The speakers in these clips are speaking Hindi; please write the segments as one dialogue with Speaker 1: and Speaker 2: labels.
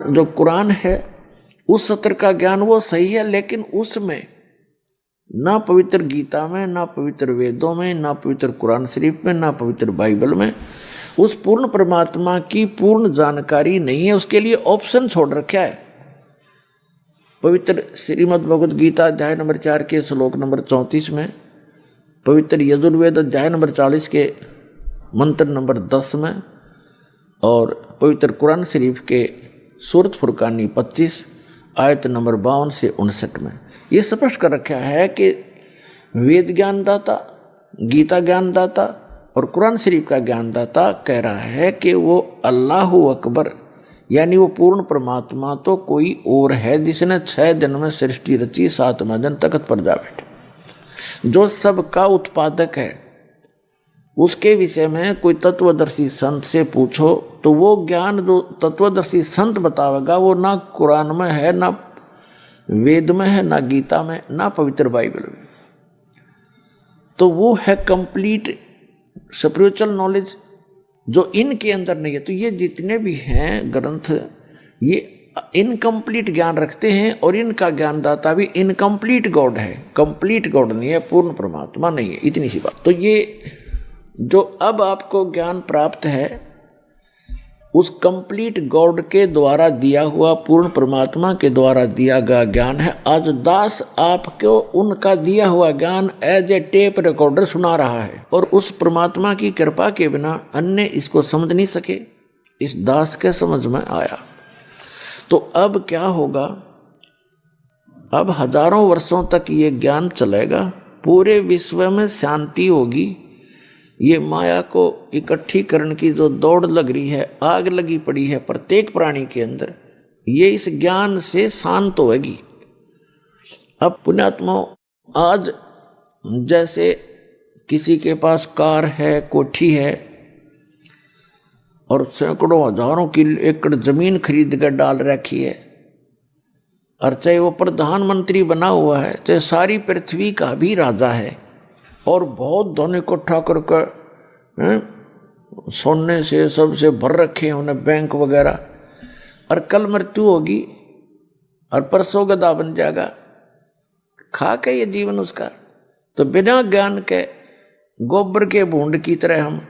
Speaker 1: जो कुरान है उस सत्र का ज्ञान वो सही है, लेकिन उसमें ना पवित्र गीता में, ना पवित्र वेदों में, ना पवित्र कुरान शरीफ में, ना पवित्र बाइबल में उस पूर्ण परमात्मा की पूर्ण जानकारी नहीं है। उसके लिए ऑप्शन छोड़ रखा है। पवित्र श्रीमद् भगवद गीता अध्याय नंबर 4 के श्लोक नंबर 34 में, पवित्र यजुर्वेद अध्याय नंबर 40 के मंत्र नंबर 10 में, और पवित्र कुरान शरीफ के सूरत फुरकानी 25 आयत नंबर 52 से 59 में ये स्पष्ट कर रखा है कि वेद ज्ञानदाता, गीता ज्ञानदाता और कुरान शरीफ का ज्ञानदाता कह रहा है कि वो अल्लाहु अकबर यानी वो पूर्ण परमात्मा तो कोई और है जिसने 6 दिन में सृष्टि रची, 7वें दिन तख्त पर जा बैठे, जो सबका उत्पादक है। उसके विषय में कोई तत्वदर्शी संत से पूछो तो वो ज्ञान जो तत्वदर्शी संत बतावेगा वो ना कुरान में है, ना वेद में है, ना गीता में, ना पवित्र बाइबल में। तो वो है कंप्लीट स्पिरिचुअल नॉलेज जो इनके अंदर नहीं है। तो ये जितने भी हैं ग्रंथ ये इनकम्प्लीट ज्ञान रखते हैं, और इनका ज्ञानदाता भी इनकम्प्लीट गॉड है, कंप्लीट गॉड नहीं है, पूर्ण परमात्मा नहीं है। इतनी सी बात। तो ये जो अब आपको ज्ञान प्राप्त है उस कंप्लीट गॉड के द्वारा दिया हुआ, पूर्ण परमात्मा के द्वारा दिया गया ज्ञान है। आज दास आपको उनका दिया हुआ ज्ञान एज ए टेप रिकॉर्डर सुना रहा है, और उस परमात्मा की कृपा के बिना अन्य इसको समझ नहीं सके। इस दास के समझ में आया। तो अब क्या होगा? अब हजारों वर्षों तक ये ज्ञान चलेगा, पूरे विश्व में शांति होगी। ये माया को इकट्ठी करने की जो दौड़ लग रही है, आग लगी पड़ी है प्रत्येक प्राणी के अंदर, ये इस ज्ञान से शांत होगी। अब पुण्यात्मा, आज जैसे किसी के पास कार है, कोठी है और सैकड़ों हजारों की एकड़ जमीन खरीद कर डाल रखी है, और चाहे वो प्रधानमंत्री बना हुआ है, चाहे सारी पृथ्वी का भी राजा है, और बहुत धन इकट्ठा करके सोने से सबसे भर रखे हैं उन्हें बैंक वगैरह, और कल मृत्यु होगी और परसों गधा बन जाएगा, खा के ये जीवन उसका। तो बिना ज्ञान के गोबर के भूंड की तरह हम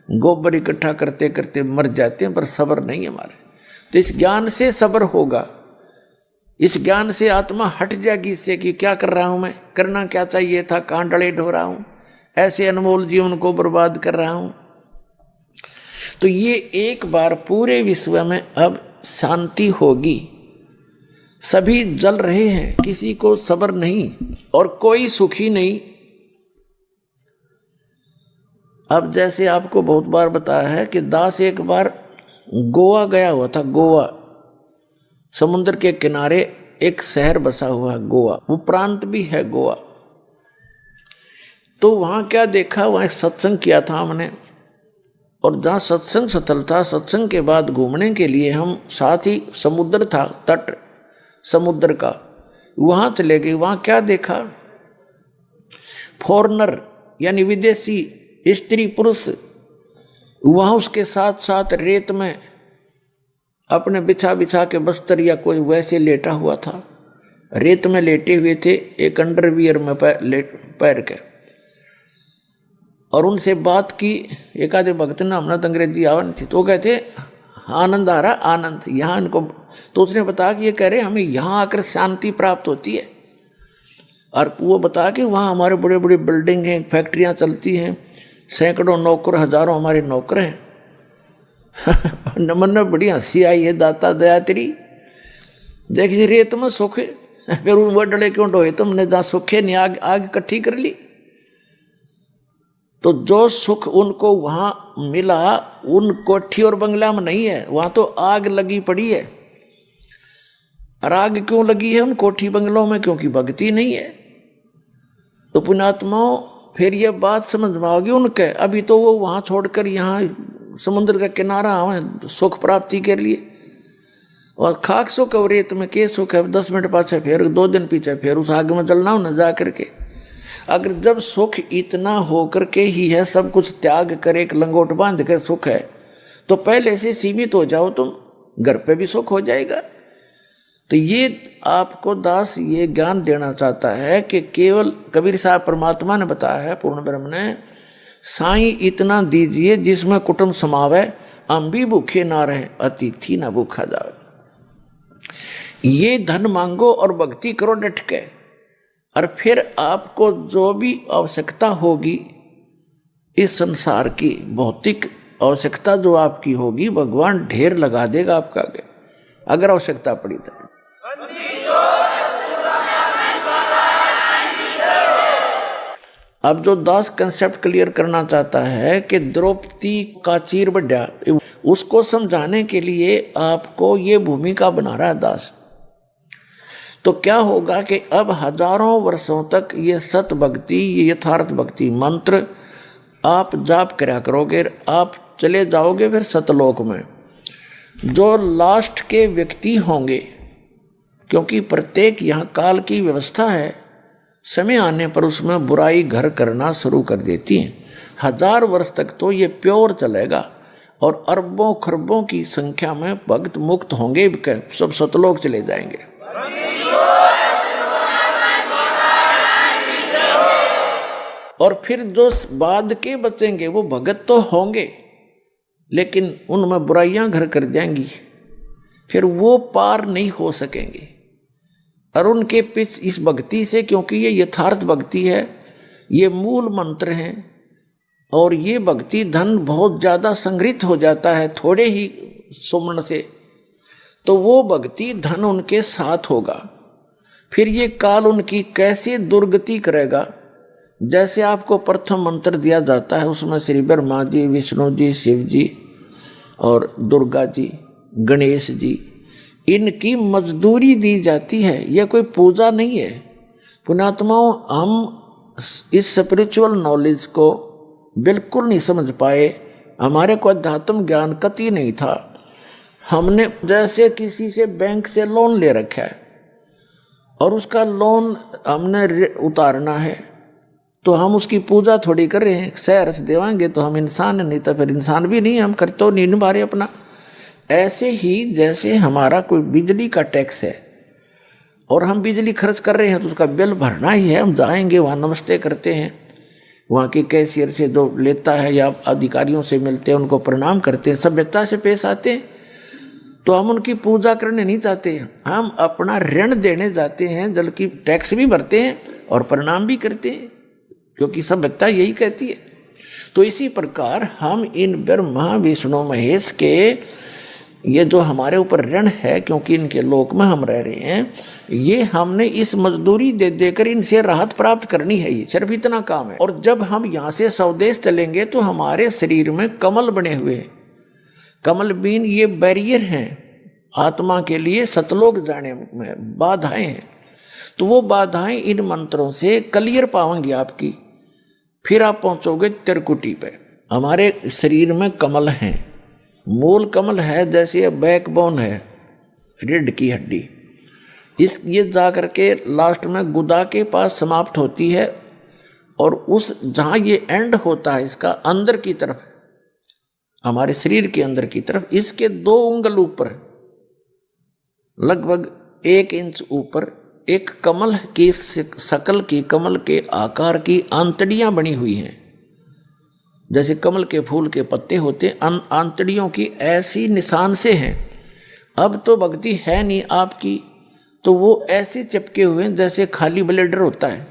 Speaker 1: गोबर इकट्ठा करते करते मर जाते हैं, पर सब्र नहीं हमारे। तो इस ज्ञान से सब्र होगा, इस ज्ञान से आत्मा हट जाएगी इससे कि क्या कर रहा हूं मैं, करना क्या चाहिए था, कहां डले ढो रहा हूं, ऐसे अनमोल जीवन को बर्बाद कर रहा हूं। तो ये एक बार पूरे विश्व में अब शांति होगी। सभी जल रहे हैं, किसी को सब्र नहीं और कोई सुखी नहीं। अब जैसे आपको बहुत बार बताया है कि दास एक बार गोवा गया हुआ था। गोवा समुद्र के किनारे एक शहर बसा हुआ है गोवा, वो प्रांत भी है गोवा। तो वहां क्या देखा, वहां एक सत्संग किया था हमने, और जहां सत्संग स्थल था, सत्संग के बाद घूमने के लिए हम, साथ ही समुद्र था, तट समुद्र का, वहां चले गए। वहां क्या देखा, फॉरेनर यानी विदेशी स्त्री पुरुष वहां उसके साथ साथ रेत में अपने बिछा बिछा के बस्तर या कोई वैसे लेटा हुआ था, रेत में लेटे हुए थे, एक अंडरवियर में पैर के, और उनसे बात की। एक आधे भक्त ने, हमने तो अंग्रेजी आवन थी, तो कहते आनंद आ रहा, आनंद यहाँ इनको। तो उसने बताया कि ये कह रहे हमें यहाँ आकर शांति प्राप्त होती है, और वो बता कि वहाँ हमारे बड़े बड़े बिल्डिंग हैं, फैक्ट्रियाँ चलती हैं, सैकड़ों नौकर, हजारों हमारे नौकर हैं। नमन में बड़ी हंसी आई है, दाता दया तेरी, देखिए रेत में सुख फिर वो डले क्यों ढोए तुमने, जहाँ सुखे नहीं आग आग इकट्ठी कर ली। तो जो सुख उनको वहां मिला, उन कोठी और बंगला में नहीं है, वहां तो आग लगी पड़ी है। और आग क्यों लगी है उन कोठी बंगलों में? क्योंकि भक्ति नहीं है। तो पुण्यात्माओं, फिर ये बात समझ में आओगी उनके। अभी तो वो वहां छोड़कर यहाँ समुद्र का किनारा आवे सुख प्राप्ति के लिए, और खाक सुख और रेत में के सुख है। 10 मिनट पाछे फिर 2 दिन पीछे फिर उस आग में जलना हो न जा करके। अगर जब सुख इतना हो करके ही है, सब कुछ त्याग कर एक लंगोट बांध कर सुख है, तो पहले से सीमित हो जाओ तुम। घर पे भी सुख हो जाएगा। तो ये आपको दास ये ज्ञान देना चाहता है कि केवल कबीर साहब परमात्मा ने बताया है, पूर्ण ब्रह्म ने, साईं इतना दीजिए जिसमें कुटुंब समावे, हम भी भूखे ना रहे, अतिथि ना भूखा जावे। ये धन मांगो और भक्ति करो डट के, और फिर आपको जो भी आवश्यकता होगी इस संसार की भौतिक आवश्यकता जो आपकी होगी, भगवान ढेर लगा देगा आपका आगे, अगर आवश्यकता पड़ी तो। अब जो दास कंसेप्ट क्लियर करना चाहता है कि द्रौपदी का चीर बढ़ा, उसको समझाने के लिए आपको ये भूमिका बना रहा है दास। तो क्या होगा कि अब हजारों वर्षों तक ये सत भक्ति, ये यथार्थ भक्ति मंत्र आप जाप करा करोगे, आप चले जाओगे फिर सतलोक में। जो लास्ट के व्यक्ति होंगे, क्योंकि प्रत्येक यहाँ काल की व्यवस्था है, समय आने पर उसमें बुराई घर करना शुरू कर देती है। 1000 वर्ष तक तो ये प्योर चलेगा और अरबों खरबों की संख्या में भक्त मुक्त होंगे, सब सतलोक चले जाएंगे। और फिर जो बाद के बचेंगे वो भगत तो होंगे, लेकिन उनमें बुराइयां घर कर जाएंगी, फिर वो पार नहीं हो सकेंगे। और उनके पीछे इस भक्ति से, क्योंकि ये यथार्थ भक्ति है, ये मूल मंत्र है, और ये भक्ति धन बहुत ज़्यादा संग्रहित हो जाता है थोड़े ही सुमन से, तो वो भक्ति धन उनके साथ होगा। फिर ये काल उनकी कैसे दुर्गति करेगा। जैसे आपको प्रथम मंत्र दिया जाता है, उसमें श्री ब्रह्मा जी, विष्णु जी, शिव जी और दुर्गा जी, गणेश जी, इनकी मजदूरी दी जाती है। यह कोई पूजा नहीं है। पुण्यात्माओं, हम इस स्पिरिचुअल नॉलेज को बिल्कुल नहीं समझ पाए, हमारे को अध्यात्म ज्ञान कति नहीं था। हमने जैसे किसी से बैंक से लोन ले रखा है और उसका लोन हमने उतारना है, तो हम उसकी पूजा थोड़ी कर रहे हैं। सहरस देवांगे तो हम इंसान नहीं, तो फिर इंसान भी नहीं, हम करते नहीं निभा रहे अपना। ऐसे ही जैसे हमारा कोई बिजली का टैक्स है और हम बिजली खर्च कर रहे हैं तो उसका बिल भरना ही है। हम जाएंगे वहाँ नमस्ते करते हैं, वहाँ के कैशियर से जो लेता है या अधिकारियों से मिलते हैं, उनको प्रणाम करते हैं, सभ्यता से पेश आते हैं। तो हम उनकी पूजा करने नहीं चाहते, हम अपना ऋण देने जाते हैं, जबकि टैक्स भी भरते हैं और प्रणाम भी करते हैं, क्योंकि सभ्यता यही कहती है। तो इसी प्रकार हम इन ब्रह्मा विष्णु महेश के ये जो हमारे ऊपर ऋण है, क्योंकि इनके लोक में हम रह रहे हैं, ये हमने इस मजदूरी दे देकर इनसे राहत प्राप्त करनी है। ये सिर्फ इतना काम है। और जब हम यहाँ से स्वदेश चलेंगे तो हमारे शरीर में कमल बने हुए हैं। कमल बीन ये बैरियर हैं आत्मा के लिए सतलोक जाने में, बाधाएं हैं। तो वो बाधाएं इन मंत्रों से क्लियर पाएंगी आपकी, फिर आप पहुंचोगे त्रिकुटी पे। हमारे शरीर में कमल हैं, मूल कमल है, जैसे बैकबोन है रीढ़ की हड्डी, इस ये जा करके लास्ट में गुदा के पास समाप्त होती है, और उस जहाँ ये एंड होता है इसका अंदर की तरफ, हमारे शरीर के अंदर की तरफ, इसके 2 उंगल ऊपर लगभग 1 इंच ऊपर एक कमल की शकल की, कमल के आकार की आंतड़ियां बनी हुई हैं। जैसे कमल के फूल के पत्ते होते, आंतड़ियों की ऐसी निशान से हैं। अब तो भक्ति है नहीं आपकी, तो वो ऐसे चिपके हुए हैं जैसे खाली ब्लेडर होता है।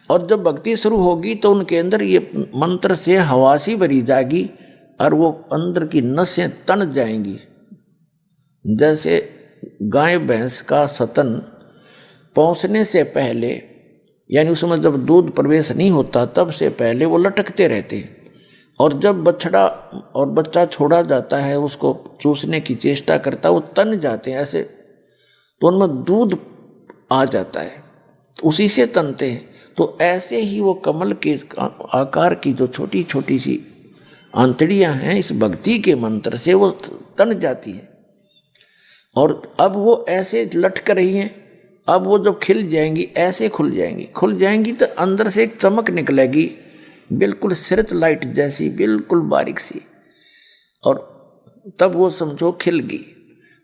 Speaker 1: और जब भक्ति शुरू होगी तो उनके अंदर ये मंत्र से हवासी भरी जाएगी और वो अंदर की नसें तन जाएंगी। जैसे गाय भैंस का सतन पहुँचने से पहले, यानी उसमें जब दूध प्रवेश नहीं होता तब से पहले वो लटकते रहते हैं, और जब बछड़ा और बच्चा छोड़ा जाता है उसको चूसने की चेष्टा करता है, वो तन जाते हैं ऐसे, तो उनमें दूध आ जाता है, उसी से तनते हैं। तो ऐसे ही वो कमल के आकार की जो छोटी छोटी सी आंतड़ियाँ हैं, इस भक्ति के मंत्र से वो तन जाती है, और अब वो ऐसे लटक रही हैं। अब वो जब खिल जाएंगी, ऐसे खुल जाएंगी तो अंदर से एक चमक निकलेगी, बिल्कुल सर्च लाइट जैसी, बिल्कुल बारीक सी, और तब वो समझो खिल गई।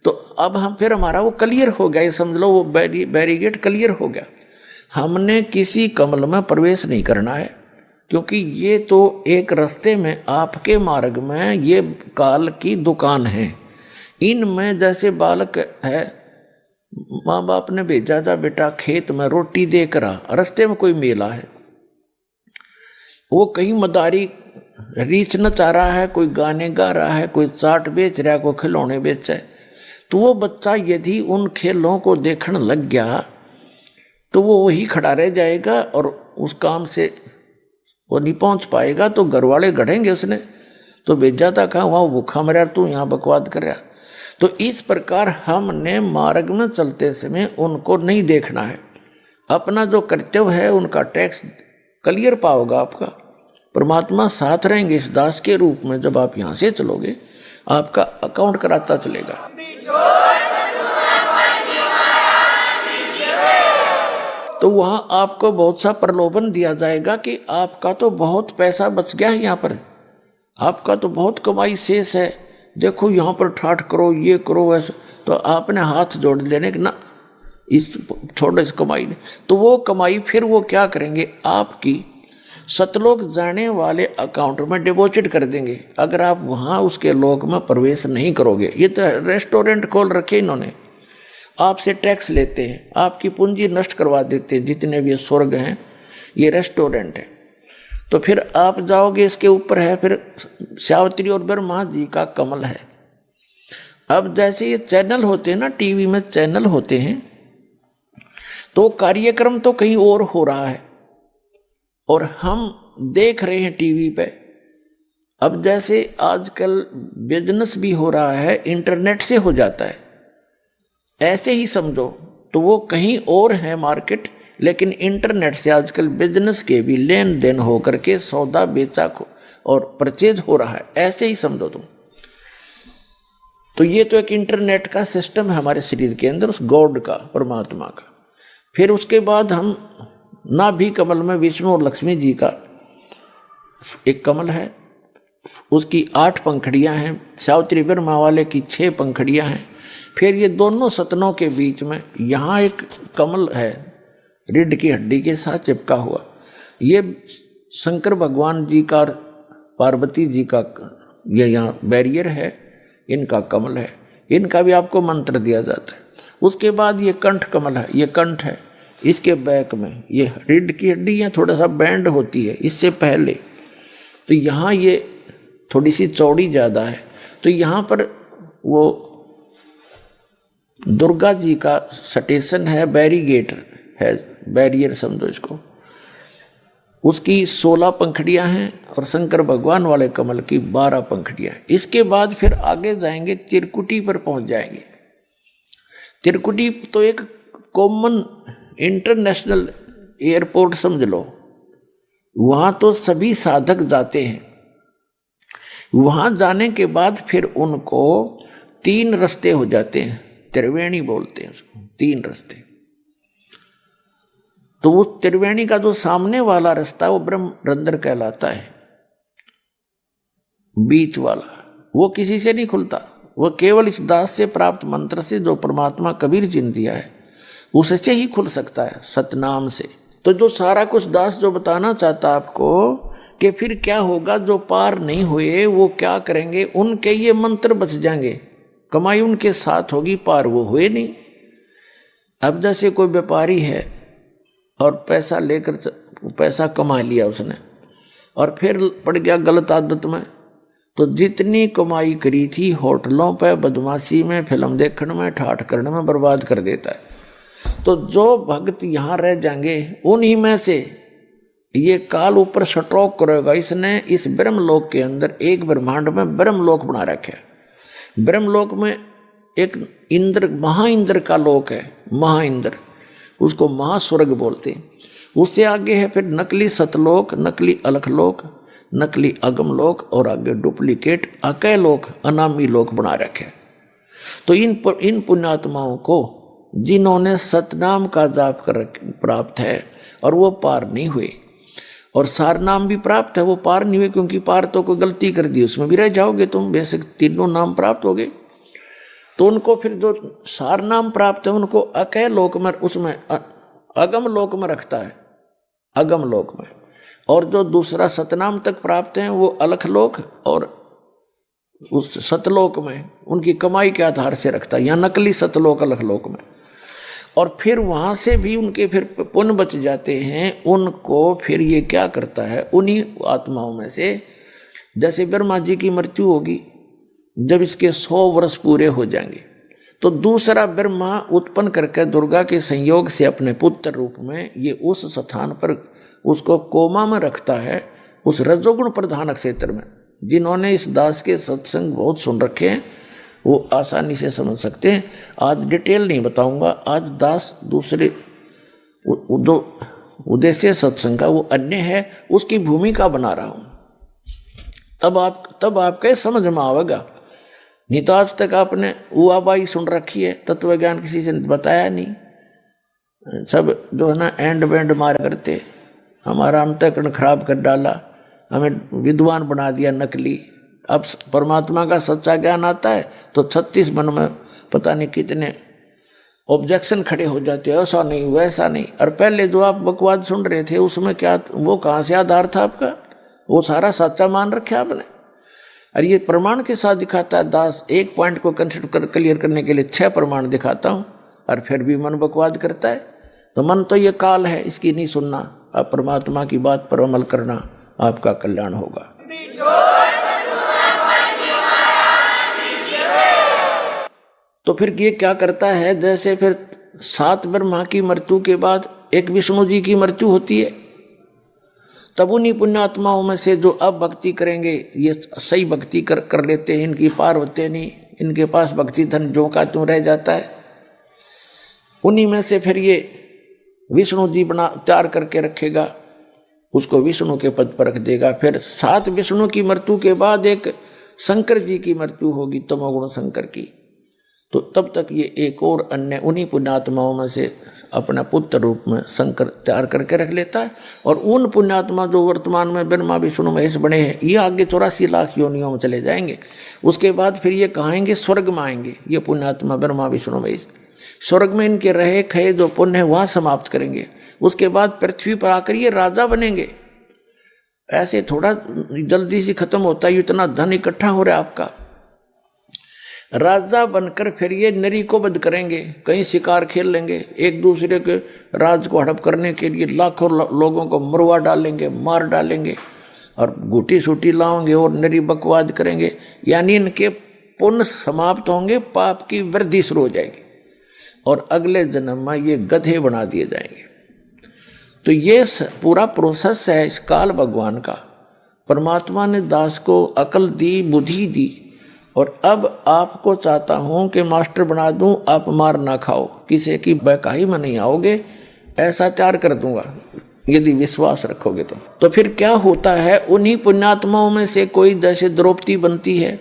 Speaker 1: तो अब हम फिर हमारा वो क्लियर हो गया, ये समझ लो वो बैरिगेड क्लियर हो गया। हमने किसी कमल में प्रवेश नहीं करना है, क्योंकि ये तो एक रास्ते में आपके मार्ग में ये काल की दुकान है। इनमें जैसे बालक है, माँ बाप ने भेजा जा बेटा खेत में रोटी देकर आ, रास्ते में कोई मेला है, वो कहीं मदारी रीछ न चाह रहा है, कोई गाने गा रहा है, कोई चाट बेच रहा है, कोई खिलौने बेच है, तो वो बच्चा यदि उन खेलों को देखने लग गया तो वो वही खड़ा रह जाएगा और उस काम से वो नहीं पहुंच पाएगा। तो घर वाले गढ़ेंगे उसने, तो भेजा था कहाँ, वहाँ भूखा मरा, तू यहाँ बकवाद कर रहा। तो इस प्रकार हमने मार्ग में चलते समय उनको नहीं देखना है, अपना जो कर्तव्य है उनका टैक्स क्लियर पाओगा आपका। परमात्मा साथ रहेंगे इस दास के रूप में। जब आप यहाँ से चलोगे आपका अकाउंट कराता चलेगा। तो वहां आपको बहुत सा प्रलोभन दिया जाएगा कि आपका तो बहुत पैसा बच गया है, यहाँ पर आपका तो बहुत कमाई शेष है, देखो यहाँ पर ठाठ करो, ये करो, ऐसा। तो आपने हाथ जोड़ लेने कि ना इस छोड़ो इस कमाई ने, तो वो कमाई फिर वो क्या करेंगे, आपकी सतलोक जाने वाले अकाउंट में डिपॉजिट कर देंगे, अगर आप वहाँ उसके लोक में प्रवेश नहीं करोगे। ये तो रेस्टोरेंट खोल रखे इन्होंने, आपसे टैक्स लेते हैं, आपकी पूंजी नष्ट करवा देते हैं। जितने भी स्वर्ग हैं ये रेस्टोरेंट है। तो फिर आप जाओगे, इसके ऊपर है फिर सावित्री और ब्रह्मा जी का कमल है। अब जैसे ये चैनल होते हैं ना, टीवी में चैनल होते हैं, तो कार्यक्रम तो कहीं और हो रहा है और हम देख रहे हैं टीवी पे। अब जैसे आजकल बिजनेस भी हो रहा है, इंटरनेट से हो जाता है, ऐसे ही समझो। तो वो कहीं और है मार्केट, लेकिन इंटरनेट से आजकल बिजनेस के भी लेन देन हो करके सौदा बेचा और परचेज हो रहा है, ऐसे ही समझो तुम। तो ये तो एक इंटरनेट का सिस्टम है हमारे शरीर के अंदर, उस गॉड का, परमात्मा का। फिर उसके बाद हम नाभि कमल में विष्णु और लक्ष्मी जी का एक कमल है, उसकी 8 पंखड़ियां हैं, सावित्री ब्रह्मा वाले की 6 पंखड़ियां हैं। फिर ये दोनों सतनों के बीच में यहाँ एक कमल है, रीढ़ की हड्डी के साथ चिपका हुआ। ये शंकर भगवान जी का, पार्वती जी का ये यहाँ बैरियर है, इनका कमल है, इनका भी आपको मंत्र दिया जाता है। उसके बाद ये कंठ कमल है, ये कंठ है, इसके बैक में ये रीढ़ की हड्डी यहाँ थोड़ा सा बैंड होती है इससे पहले, तो यहाँ ये थोड़ी सी चौड़ी ज़्यादा है। तो यहाँ पर वो दुर्गा जी का स्टेशन है, बैरिगेटर है, बैरियर समझो इसको। उसकी 16 पंखड़ियां हैं और शंकर भगवान वाले कमल की 12 पंखड़ियां हैं। इसके बाद फिर आगे जाएंगे, त्रिकुटी पर पहुंच जाएंगे। त्रिकुटी तो एक कॉमन इंटरनेशनल एयरपोर्ट समझ लो, वहाँ तो सभी साधक जाते हैं। वहाँ जाने के बाद फिर उनको 3 रास्ते हो जाते हैं, त्रिवेणी बोलते हैं उसको, 3 रास्ते। तो वो त्रिवेणी का जो सामने वाला रास्ता वो ब्रह्म रंध्र कहलाता है, बीच वाला वो किसी से नहीं खुलता, वो केवल इस दास से प्राप्त मंत्र से, जो परमात्मा कबीर जी ने दिया है, उससे ही खुल सकता है, सतनाम से। तो जो सारा कुछ दास जो बताना चाहता आपको कि फिर क्या होगा, जो पार नहीं हुए वो क्या करेंगे, उनके ये मंत्र बच जाएंगे, कमाई उनके साथ होगी, पार वो हुए नहीं। अब जैसे कोई व्यापारी है और पैसा लेकर पैसा कमा लिया उसने और फिर पड़ गया गलत आदत में, तो जितनी कमाई करी थी होटलों पे, बदमाशी में, फिल्म देखने में, ठाठ करने में बर्बाद कर देता है। तो जो भक्त यहाँ रह जाएंगे उन्हीं में से ये काल ऊपर स्ट्रोक करेगा। इसने इस ब्रह्मलोक के अंदर एक ब्रह्मांड में ब्रह्मलोक बना रखा है। ब्रह्मलोक में एक इंद्र, महाइंद्र का लोक है, महाइंद्र, उसको महास्वर्ग बोलते हैं। उससे आगे है फिर नकली सतलोक, नकली अलखलोक, नकली अगमलोक और आगे डुप्लीकेट अकय लोक, अनामी लोक बना रखे। तो इन पुण्यात्माओं को जिन्होंने सतनाम का जाप कर प्राप्त है और वो पार नहीं हुए, और सार नाम भी प्राप्त है, वो पार नहीं हुए, क्योंकि पार तो कोई गलती कर दी उसमें भी रह जाओगे तुम, बेशक तीनों नाम प्राप्त हो गए। तो उनको फिर जो सार नाम प्राप्त है उनको अकय लोक में, उसमें अगम लोक में रखता है, अगम लोक में। और जो दूसरा सतनाम तक प्राप्त हैं वो अलख लोक और उस सतलोक में उनकी कमाई के आधार से रखता है, यहाँ नकली सतलोक अलख लोक में। और फिर वहाँ से भी उनके फिर पुण्य बच जाते हैं, उनको फिर ये क्या करता है, उन्हीं आत्माओं में से, जैसे ब्रह्मा जी की मृत्यु होगी, जब इसके 100 वर्ष पूरे हो जाएंगे तो दूसरा ब्रह्मा उत्पन्न करके दुर्गा के संयोग से अपने पुत्र रूप में ये उस स्थान पर उसको कोमा में रखता है, उस रजोगुण प्रधान क्षेत्र में। जिन्होंने इस दास के सत्संग बहुत सुन रखे हैं वो आसानी से समझ सकते हैं। आज डिटेल नहीं बताऊंगा, आज दास दूसरे उद्देश्य सत्संग का वो अन्य है, उसकी भूमिका बना रहा हूं। तब आपके समझ में आवेगा। नहीं तो आज तक आपने उआबाई सुन रखी है, तत्व ज्ञान किसी से बताया नहीं। सब जो है ना एंड बैंड मार करते, हमारा अंतःकरण खराब कर डाला, हमें विद्वान बना दिया नकली। अब परमात्मा का सच्चा ज्ञान आता है तो 36 मन में पता नहीं कितने ऑब्जेक्शन खड़े हो जाते हैं, ऐसा नहीं वैसा नहीं। और पहले जो आप बकवाद सुन रहे थे उसमें क्या, वो कहाँ से आधार था आपका, वो सारा सच्चा मान रखा आपने। और ये प्रमाण के साथ दिखाता है दास। एक पॉइंट को कंसिडर क्लियर करने के लिए 6 प्रमाण दिखाता हूँ और फिर भी मन बकवाद करता है। तो मन तो ये काल है, इसकी नहीं सुनना। अब परमात्मा की बात पर अमल करना, आपका कल्याण होगा। तो फिर ये क्या करता है, जैसे फिर 7 ब्रह्मा की मृत्यु के बाद एक विष्णु जी की मृत्यु होती है, तब उन्हीं पुण्यात्माओं में से जो अब भक्ति करेंगे, ये सही भक्ति कर लेते हैं, इनकी पार होते नहीं, इनके पास भक्ति धन जो का त्यों रह जाता है, उन्हीं में से फिर ये विष्णु जी बना तैयार करके रखेगा, उसको विष्णु के पद पर रख देगा। फिर 7 विष्णु की मृत्यु के बाद एक शंकर जी की मृत्यु होगी, तमोगुण शंकर की। तो तब तक ये एक और अन्य उन्हीं पुण्यात्माओं में से अपना पुत्र रूप में शंकर तैयार करके रख लेता है। और उन पुण्यात्मा जो वर्तमान में ब्रह्मा विष्णु महेश बने हैं, ये आगे 84 लाख योनियों में चले जाएंगे। उसके बाद फिर ये कहाएंगे स्वर्ग में आएंगे, ये पुण्यात्मा ब्रह्मा विष्णु महेश स्वर्ग में इनके रहे खये जो पुण्य है वहाँ समाप्त करेंगे। उसके बाद पृथ्वी पर आकर ये राजा बनेंगे। ऐसे थोड़ा जल्दी से खत्म होता है, इतना धन इकट्ठा हो रहा है आपका। राजा बनकर फिर ये नरी को वध करेंगे, कहीं शिकार खेल लेंगे, एक दूसरे के राज को हड़प करने के लिए लाखों लोगों को मरवा डालेंगे, मार डालेंगे और गुटी सूटी लाओगे और नरी बकवाद करेंगे। यानी इनके पुण्य समाप्त होंगे, पाप की वृद्धि शुरू हो जाएगी और अगले जन्म में ये गधे बना दिए जाएंगे। तो ये पूरा प्रोसेस है इस काल भगवान का। परमात्मा ने दास को अकल दी, बुद्धि दी, और अब आपको चाहता हूं कि मास्टर बना दूं, आप मार ना खाओ, किसी की बहकाई में नहीं आओगे, ऐसा तैयार कर दूंगा यदि विश्वास रखोगे तो फिर क्या होता है, उन्हीं पुण्यात्माओं में से कोई जैसे द्रौपदी बनती है,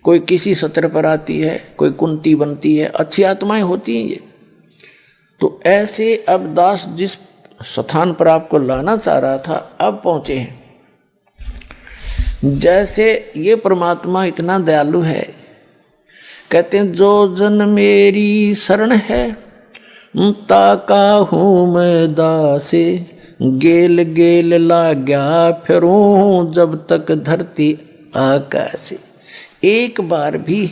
Speaker 1: कोई किसी सत्र पर आती है, कोई कुंती बनती है, अच्छी आत्माएं होती हैं ये। तो ऐसे अब दास जिस स्थान पर आपको लाना चाह रहा था अब पहुंचे हैं। जैसे ये परमात्मा इतना दयालु है, कहते हैं जो जन मेरी शरण है ताका हूँ मैं दासे, गेल गेल लाग्या फिरूं जब तक धरती आकाशे। एक बार भी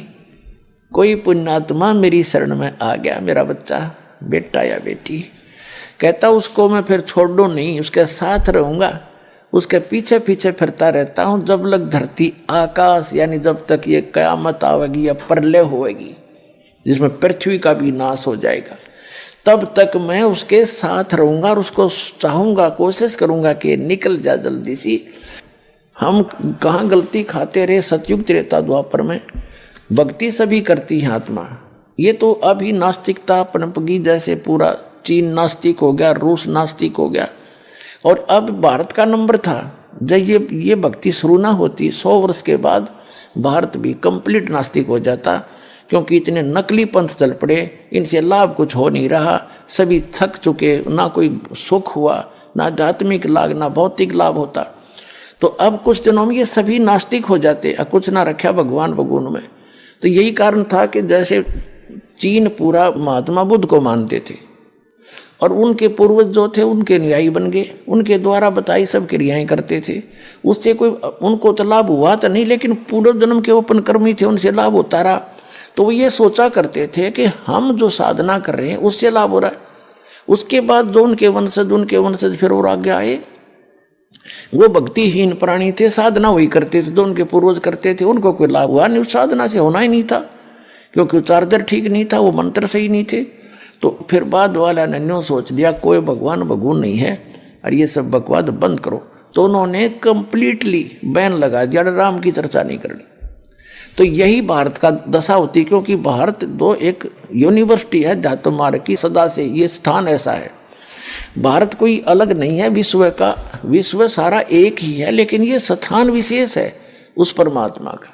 Speaker 1: कोई पुण्यात्मा मेरी शरण में आ गया, मेरा बच्चा बेटा या बेटी, कहता उसको मैं फिर छोड़ दूँ नहीं, उसके साथ रहूँगा, उसके पीछे पीछे फिरता रहता हूँ जब लग धरती आकाश, यानी जब तक ये कयामत आवेगी या प्रलय होएगी जिसमें पृथ्वी का भी नाश हो जाएगा, तब तक मैं उसके साथ रहूँगा और उसको चाहूँगा, कोशिश करूँगा कि निकल जा जल्दी सी। हम कहाँ गलती खाते रहे, सतयुग त्रेता द्वापर में भक्ति सभी करती है आत्मा। ये तो अभी नास्तिकता पनपगी, जैसे पूरा चीन नास्तिक हो गया, रूस नास्तिक हो गया, और अब भारत का नंबर था। जब ये भक्ति शुरू ना होती 100 वर्ष के बाद भारत भी कंप्लीट नास्तिक हो जाता, क्योंकि इतने नकली पंथ चल पड़े, इनसे लाभ कुछ हो नहीं रहा, सभी थक चुके, ना कोई सुख हुआ, ना आध्यात्मिक लाभ ना भौतिक लाभ होता। तो अब कुछ दिनों में ये सभी नास्तिक हो जाते, कुछ ना रखा भगवान भगवान में। तो यही कारण था कि जैसे चीन पूरा महात्मा बुद्ध को मानते थे और उनके पूर्वज जो थे उनके न्यायी बन गए, उनके द्वारा बताई सब क्रियाएं करते थे, उससे कोई उनको तो लाभ हुआ तो नहीं, लेकिन पूर्व जन्म के ओपन कर्मी थे उनसे लाभ होता रहा। तो वो ये सोचा करते थे कि हम जो साधना कर रहे हैं उससे लाभ हो रहा है। उसके बाद जो उनके वंशज फिर और आगे आए, वो भक्तिहीन प्राणी थे, साधना वही करते थे जो उनके पूर्वज करते थे, उनको कोई लाभ हुआ नहीं, साधना से होना ही नहीं था, क्योंकि चार्जर ठीक नहीं था, वो मंत्र सही नहीं थे। तो फिर बाद वाला ने न्यों सोच दिया कोई भगवान भगवान नहीं है और ये सब बकवाद बंद करो। तो उन्होंने कंप्लीटली बैन लगा दिया, राम की चर्चा नहीं करनी। तो यही भारत का दशा होती, क्योंकि भारत दो एक यूनिवर्सिटी है अध्यात्म मार्ग की, सदा से ये स्थान ऐसा है। भारत कोई अलग नहीं है विश्व का, विश्व सारा एक ही है, लेकिन ये स्थान विशेष है उस परमात्मा का,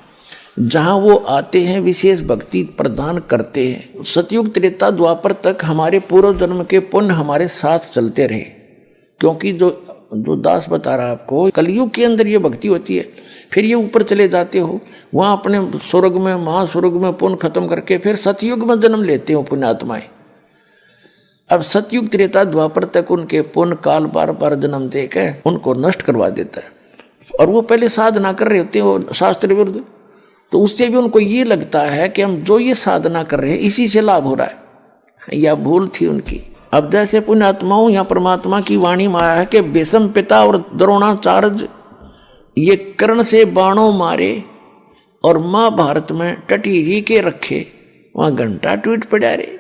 Speaker 1: जहाँ वो आते हैं विशेष भक्ति प्रदान करते हैं। सतयुग त्रेता द्वापर तक हमारे पूर्व जन्म के पुण्य हमारे साथ चलते रहे, क्योंकि जो दास बता रहा आपको, कलयुग के अंदर ये भक्ति होती है, फिर ये ऊपर चले जाते हो, वहाँ अपने स्वर्ग में महास्वर्ग में पुण्य खत्म करके फिर सतयुग में जन्म लेते हो पुण्यात्माएं। अब सतयुग त्रेता द्वापर तक उनके पुण्य काल बार बार जन्म देकर उनको नष्ट करवा देता है, और वो पहले साधना कर रहे होते हैं वो शास्त्र विरुद्ध। तो उससे भी उनको ये लगता है कि हम जो ये साधना कर रहे हैं इसी से लाभ हो रहा है, या भूल थी उनकी। अब जैसे पुण्यात्माओं यहाँ परमात्मा की वाणी में आया है कि बेसम पिता और द्रोणाचार्य ये कर्ण से बाणों मारे और महाभारत में टटीरी के रखे, वहाँ घंटा टूट पड़ा रे।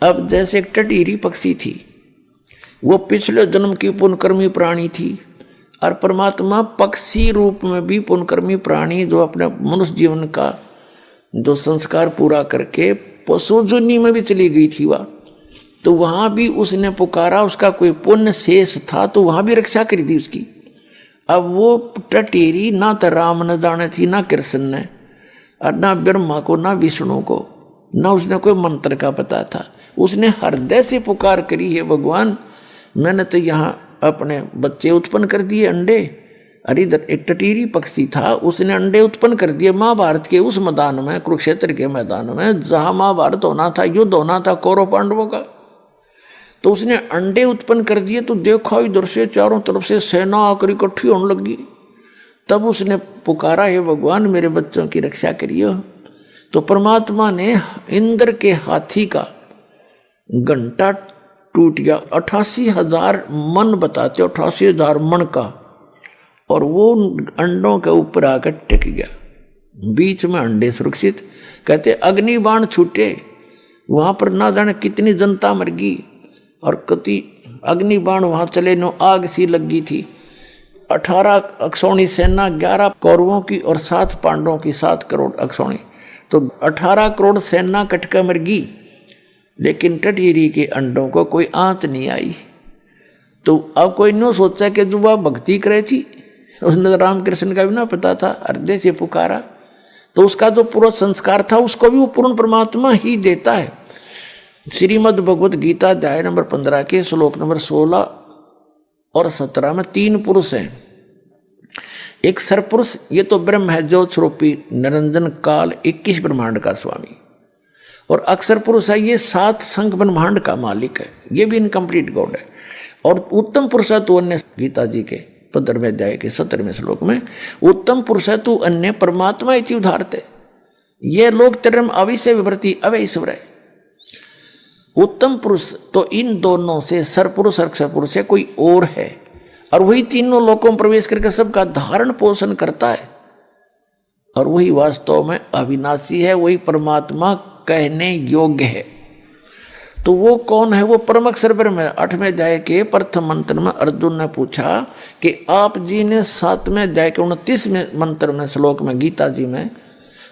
Speaker 1: अब जैसे एक टटीरी पक्षी थी, वो पिछले जन्म की पुण्यकर्मी प्राणी थी, और परमात्मा पक्षी रूप में भी पुण्यकर्मी प्राणी जो अपने मनुष्य जीवन का जो संस्कार पूरा करके पशु जुनी में भी चली गई थी वह, तो वहाँ भी उसने पुकारा, उसका कोई पुण्य शेष था तो वहाँ भी रक्षा करी थी उसकी। अब वो टटेरी ना तो राम न जाने थी, ना कृष्ण ने, और ना ब्रह्मा को, ना विष्णु को, ना उसने कोई मंत्र का पता था। उसने हृदय से पुकार करी है भगवान, मैंने तो यहाँ अपने बच्चे उत्पन्न कर दिए अंडे। अरे इधर एक टटीरी पक्षी था, उसने अंडे उत्पन्न कर दिए महाभारत के उस मैदान में, कुरुक्षेत्र के मैदान में, जहाँ महाभारत होना था, युद्ध होना था कौरव पांडवों का। तो उसने अंडे उत्पन्न कर दिए, तो देखो इधर से चारों तरफ से सेना आकर इकट्ठी होने लगी। तब उसने पुकारा, हे भगवान मेरे बच्चों की रक्षा करिए। तो परमात्मा ने इंद्र के हाथी का घंटा टूट गया, 88,000 मन बताते, 88,000 मन का, और वो अंडों के ऊपर आकर टिक गया, बीच में अंडे सुरक्षित। कहते अग्निबाण छूटे, वहां पर ना जाने कितनी जनता मर गई, और कति अग्निबाण वहां चले, नो आग सी लगी थी। 18 अक्षौणी सेना, 11 कौरवों की और 7 पांडवों की, 7 करोड़ अक्षौणी, तो 18 करोड़ सेना कटका मर गई, लेकिन टटीरी के अंडों को कोई आंच नहीं आई। तो अब कोई नो सोचा कि जो वह भक्ति करे थी, उसने रामकृष्ण का भी ना पता था, हृदय से पुकारा, तो उसका जो पूरा संस्कार था उसको भी वो पूर्ण परमात्मा ही देता है। श्रीमद् भगवत गीता अध्याय नंबर 15 के श्लोक नंबर 16 और 17 में 3 पुरुष हैं। एक सरपुरुष, ये तो ब्रह्म है जो स्वरूपी निरंजन काल 21 ब्रह्मांड का स्वामी, और अक्षर पुरुष है, ये 7 संघ ब्रह्मांड का मालिक है, ये भी इनकम्प्लीट गॉड है। और उत्तम पुरुष है तू अन्य, गीता जी के 15वें अध्याय के 17वें श्लोक में, उत्तम पुरुष है तू अन्य परमात्मा इति उदाहरते, ये लोग तेरम अविश्य विभ्रति अवैश्वर है। उत्तम पुरुष तो इन दोनों से सरपुरुष अक्षर पुरुष है, कोई और है, और वही तीनों लोकों में प्रवेश करके सबका धारण पोषण करता है, और वही वास्तव में अविनाशी है, वही परमात्मा कहने योग्य है। तो वो कौन है? वो परम अक्षर ब्रह्म है। 8वें अध्याय के प्रथम मंत्र में अर्जुन ने पूछा कि आप जी ने 7वें अध्याय के 29वें मंत्र में श्लोक में गीता जी में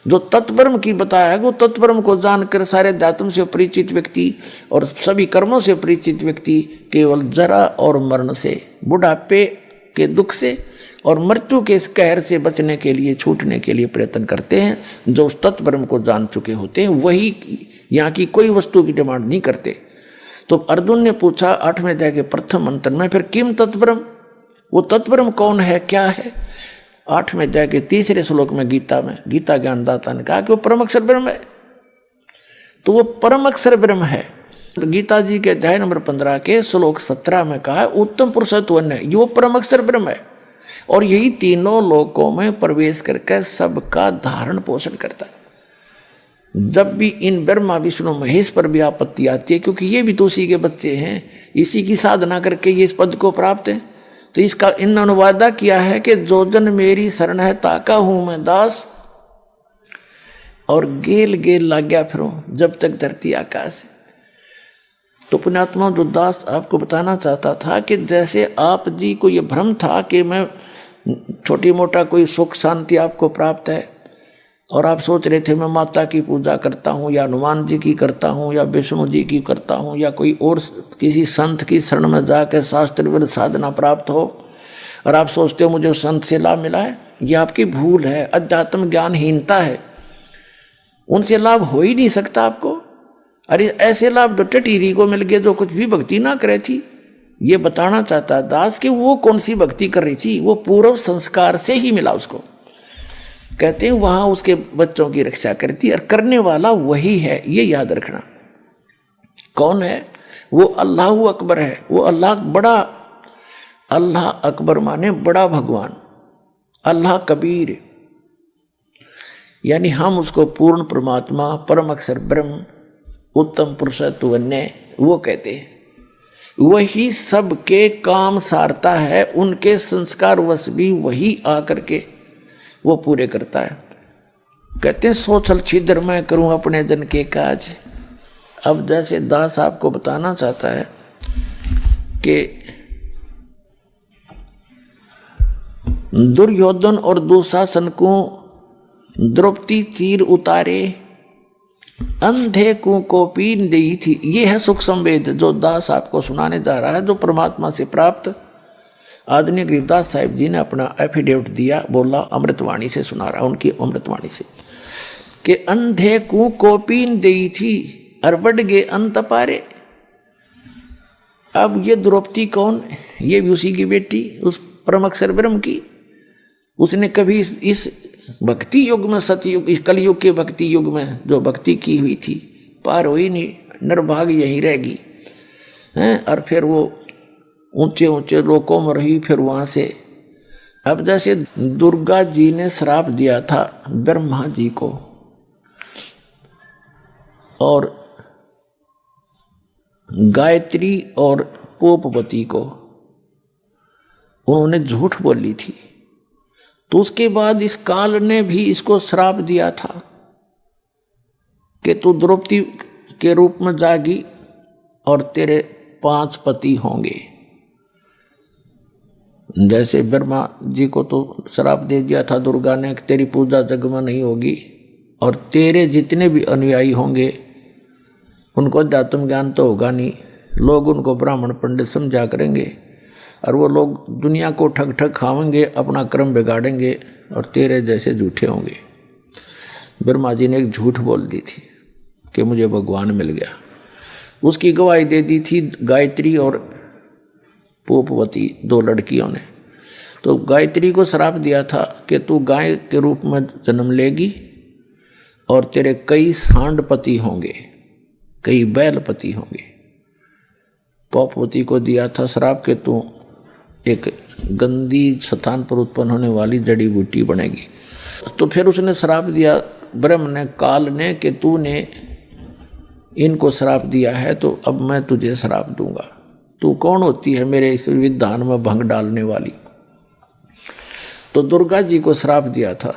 Speaker 1: जो तत्ब्रह्म की बताया है, वो तत्ब्रह्म को जानकर सारे अध्यात्म से परिचित व्यक्ति और सभी कर्मों से परिचित व्यक्ति केवल जरा और मरण से, बुढ़ापे के दुख से और मृत्यु के इस कहर से बचने के लिए, छूटने के लिए प्रयत्न करते हैं। जो उस तत्ब्रह्म को जान चुके होते हैं वही यहाँ की कोई वस्तु की डिमांड नहीं करते। तो अर्जुन ने पूछा 8वें अध्याय के प्रथम मंत्र में, फिर किम तत्परम, वो तत्परम कौन है, क्या है? 8वें अध्याय के 3रे श्लोक में गीता ज्ञानदाता ने कहा कि वो परम अक्षर ब्रह्म है। तो वो परम अक्षर ब्रह्म है। तो गीता जी के अध्याय नंबर 15 के श्लोक 17 में कहा उत्तम पुरुषत्व है, ये वो परम अक्षर ब्रह्म है और यही तीनों लोकों में प्रवेश करके सबका धारण पोषण करता है। जब भी इन ब्रह्मा विष्णु महेश पर भी आपत्ति आती है, क्योंकि ये भी तो उसी के बच्चे हैं, इसी की साधना करके ये इस पद को प्राप्त है, तो इसका इन्होंने वादा किया है कि जो जन मेरी शरण है ताका हूं मैं दास, और गेल गेल लाग गया फिरो जब तक धरती आकाश है। तो पुण्यात्मा जो दास आपको बताना चाहता था कि जैसे आप जी को ये भ्रम था कि मैं छोटी मोटा कोई सुख शांति आपको प्राप्त है और आप सोच रहे थे मैं माता की पूजा करता हूँ या हनुमान जी की करता हूँ या विष्णु जी की करता हूँ या कोई और किसी संत की शरण में जाकर शास्त्र साधना प्राप्त हो, और आप सोचते हो मुझे संत से लाभ मिला है, ये आपकी भूल है, अध्यात्म ज्ञानहीनता है। उनसे लाभ हो ही नहीं सकता आपको। अरे ऐसे लाभ तो टटीरी को मिल गए जो कुछ भी भक्ति ना करे थी। ये बताना चाहता दास कि वो कौन सी भक्ति कर रही थी, वो पूर्व संस्कार से ही मिला उसको। कहते हैं वहां उसके बच्चों की रक्षा करती और करने वाला वही है, ये याद रखना। कौन है वो? अल्लाह अकबर है। वो अल्लाह बड़ा, अल्लाह अकबर माने बड़ा भगवान, अल्लाह कबीर, यानी हम उसको पूर्ण परमात्मा, परम अक्षर ब्रह्म, उत्तम पुरुषत्व वो कहते हैं। वही सबके काम सारता है, उनके संस्कार वश भी वही आकर के वो पूरे करता है। कहते हैं सोचल छिद्र मैं करूं अपने जन के काज। अब जैसे दास आपको बताना चाहता है कि दुर्योधन और दुशासन को द्रौपदी तीर उतारे, अंधे को कोपीन दी थी। ये है सुख संवेद जो दास आपको सुनाने जा रहा है, जो परमात्मा से प्राप्त। आदरणीय गरीबदास साहिब जी ने अपना एफिडेविट दिया, बोला अमृतवाणी से सुना रहा, उनकी अमृतवाणी से, कि अंधे को कोपीन दी थी और बढ़ गए अंत पारे। अब ये द्रौपदी कौन? ये भी उसी की बेटी, उस परम अक्षर ब्रह्म की। उसने कभी इस भक्ति युग में, सतयुग, इस कलयुग के भक्ति युग में जो भक्ति की हुई थी पार हुई नहीं, निर्भाग्य यही रहेगी हैं। और फिर वो ऊंचे ऊंचे लोकों में रही, फिर वहां से। अब जैसे दुर्गा जी ने श्राप दिया था ब्रह्मा जी को और गायत्री और पोपवती को, उन्होंने झूठ बोली थी, तो उसके बाद इस काल ने भी इसको श्राप दिया था कि तू द्रौपदी के रूप में जागी और तेरे 5 पति होंगे। जैसे ब्रह्मा जी को तो श्राप दे दिया था दुर्गा ने कि तेरी पूजा जग में नहीं होगी और तेरे जितने भी अनुयायी होंगे उनको अध्यात्म ज्ञान तो होगा नहीं, लोग उनको ब्राह्मण पंडित समझा करेंगे और वो लोग दुनिया को ठग ठग खावेंगे, अपना कर्म बिगाड़ेंगे और तेरे जैसे झूठे होंगे। ब्रह्मा जी ने एक झूठ बोल दी थी कि मुझे भगवान मिल गया। उसकी गवाही दे दी थी गायत्री और पोपवती, 2 लड़कियों ने। तो गायत्री को श्राप दिया था कि तू गाय के रूप में जन्म लेगी और तेरे कई सांडपति होंगे, कई बैलपति होंगे। पोपवती को दिया था श्राप के तू एक गंदी स्थान पर उत्पन्न होने वाली जड़ी बूटी बनेगी। तो फिर उसने श्राप दिया ब्रह्म ने, काल ने, कि तूने इनको श्राप दिया है तो अब मैं तुझे श्राप दूंगा। तू कौन होती है मेरे इस विधान में भंग डालने वाली? तो दुर्गा जी को श्राप दिया था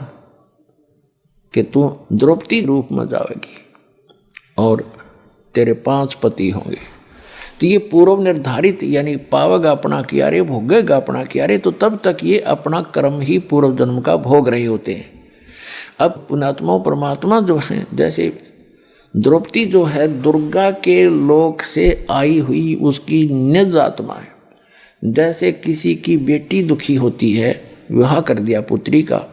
Speaker 1: कि तू द्रौपदी रूप में जाएगी और तेरे 5 पति होंगे। तो ये पूर्व निर्धारित, यानी पावेगा अपना कियारे, भोगेगा अपना कियारे, तो तब तक ये अपना कर्म ही पूर्व जन्म का भोग रहे होते हैं। अब पुण्यात्मा परमात्मा जो है, जैसे द्रौपदी जो है दुर्गा के लोक से आई हुई उसकी निज आत्मा है। जैसे किसी की बेटी दुखी होती है, विवाह कर दिया पुत्री का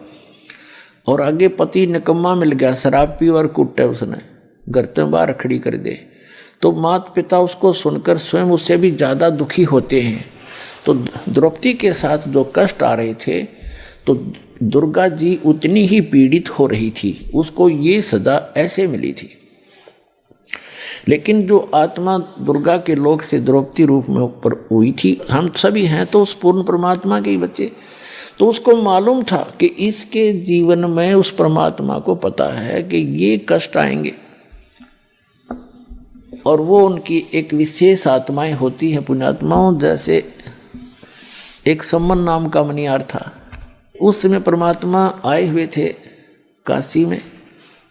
Speaker 1: और आगे पति निकम्मा मिल गया, शराब पी और कुटे उसने, घर से बाहर खड़ी कर दे, तो माता पिता उसको सुनकर स्वयं उससे भी ज़्यादा दुखी होते हैं। तो द्रौपदी के साथ जो कष्ट आ रहे थे, तो दुर्गा जी उतनी ही पीड़ित हो रही थी, उसको ये सजा ऐसे मिली थी। लेकिन जो आत्मा दुर्गा के लोक से द्रौपदी रूप में ऊपर हुई थी, हम सभी हैं तो उस पूर्ण परमात्मा के ही बच्चे, तो उसको मालूम था कि इसके जीवन में उस परमात्मा को पता है कि ये कष्ट आएंगे, और वो उनकी एक विशेष आत्माएं होती हैं पुण्यात्माओं। जैसे एक सम्मन नाम का मनियार था, उस समय परमात्मा आए हुए थे काशी में,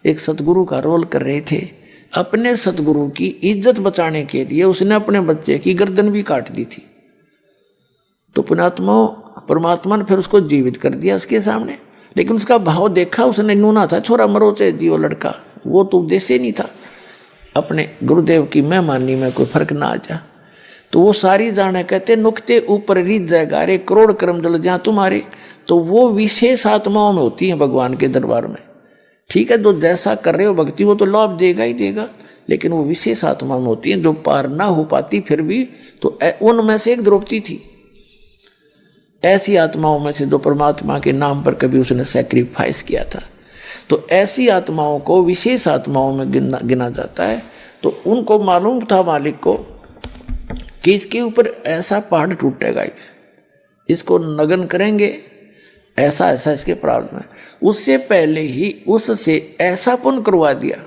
Speaker 1: एक सतगुरु का रोल कर रहे थे। अपने सतगुरु की इज्जत बचाने के लिए उसने अपने बच्चे की गर्दन भी काट दी थी। तो परमात्मा ने फिर उसको जीवित कर दिया उसके सामने, लेकिन उसका भाव देखा उसने, नूना था, छोरा मरो चाहे जीवो लड़का, वो तो उद्देश्य नहीं था अपने गुरुदेव की मेहमानी में कोई फर्क ना आ जा। तो वो सारी जाने कहते नुकते ऊपर रीत जाएगा रे, करोड़ कर्म जल जहाँ तुम्हारे। तो वो विशेष आत्माओं में होती हैं भगवान के दरबार में। ठीक है, जो जैसा कर रहे हो भक्ति वो तो लाभ देगा ही देगा, लेकिन वो विशेष आत्मा में होती हैं जो पार ना हो पाती फिर भी, तो उनमें से एक द्रौपदी थी। ऐसी आत्माओं में से जो परमात्मा के नाम पर कभी उसने सैक्रिफाइस किया था। तो ऐसी आत्माओं को विशेष आत्माओं में गिना जाता है। तो उनको मालूम था मालिक को कि इसके ऊपर ऐसा पहाड़ टूटेगा, इसको नगन करेंगे, ऐसा ऐसा इसके प्रारब्ध में। उससे पहले ही उससे ऐसा पुण्य करवा दिया।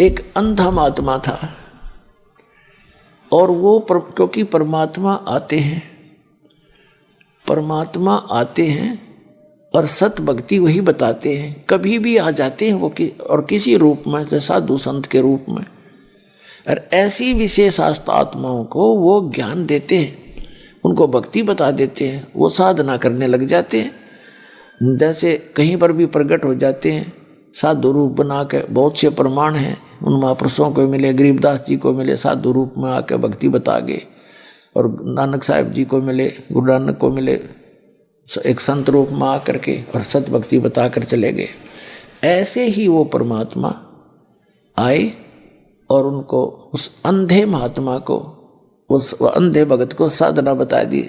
Speaker 1: एक अंधा महात्मा था, और वो क्योंकि परमात्मा आते हैं और सत भक्ति वही बताते हैं, कभी भी आ जाते हैं वो और किसी रूप में, जैसे साधु संत के रूप में, और ऐसी विशेष आत्माओं को वो ज्ञान देते हैं, उनको भक्ति बता देते हैं, वो साधना करने लग जाते हैं। जैसे कहीं पर भी प्रकट हो जाते हैं साधु रूप बना के, बहुत से प्रमाण हैं उन महापुरुषों को मिले, गरीबदास जी को मिले, साधु रूप में आके भक्ति बता गए, और नानक साहिब जी को मिले, गुरु नानक को मिले, एक संत रूप में आकर के और सत भक्ति बता कर चले गए। ऐसे ही वो परमात्मा आए और उनको उस अंधे महात्मा को, उस अंधे भगत को साधना बता दी,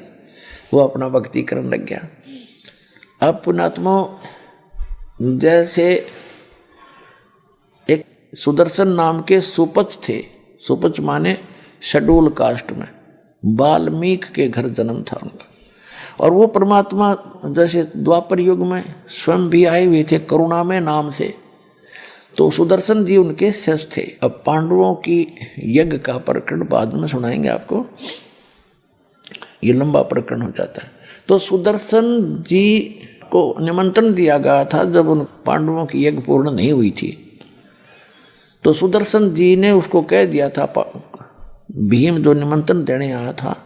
Speaker 1: वो अपना भक्ति करने लग गया। अब पुण्यात्मा जैसे एक सुदर्शन नाम के सुपच थे, सुपच माने शेड्यूल कास्ट में, वाल्मीकि के घर जन्म था उनका, और वो परमात्मा जैसे द्वापर युग में स्वयं भी आए हुए थे करुणामय नाम से। तो सुदर्शन जी उनके शिष्य थे। अब पांडवों की यज्ञ का प्रकरण बाद में सुनाएंगे आपको, ये लंबा प्रकरण हो जाता है। तो सुदर्शन जी को निमंत्रण दिया गया था जब उन पांडवों की यज्ञ पूर्ण नहीं हुई थी। तो सुदर्शन जी ने उसको कह दिया था, भीम जो निमंत्रण देने आया था,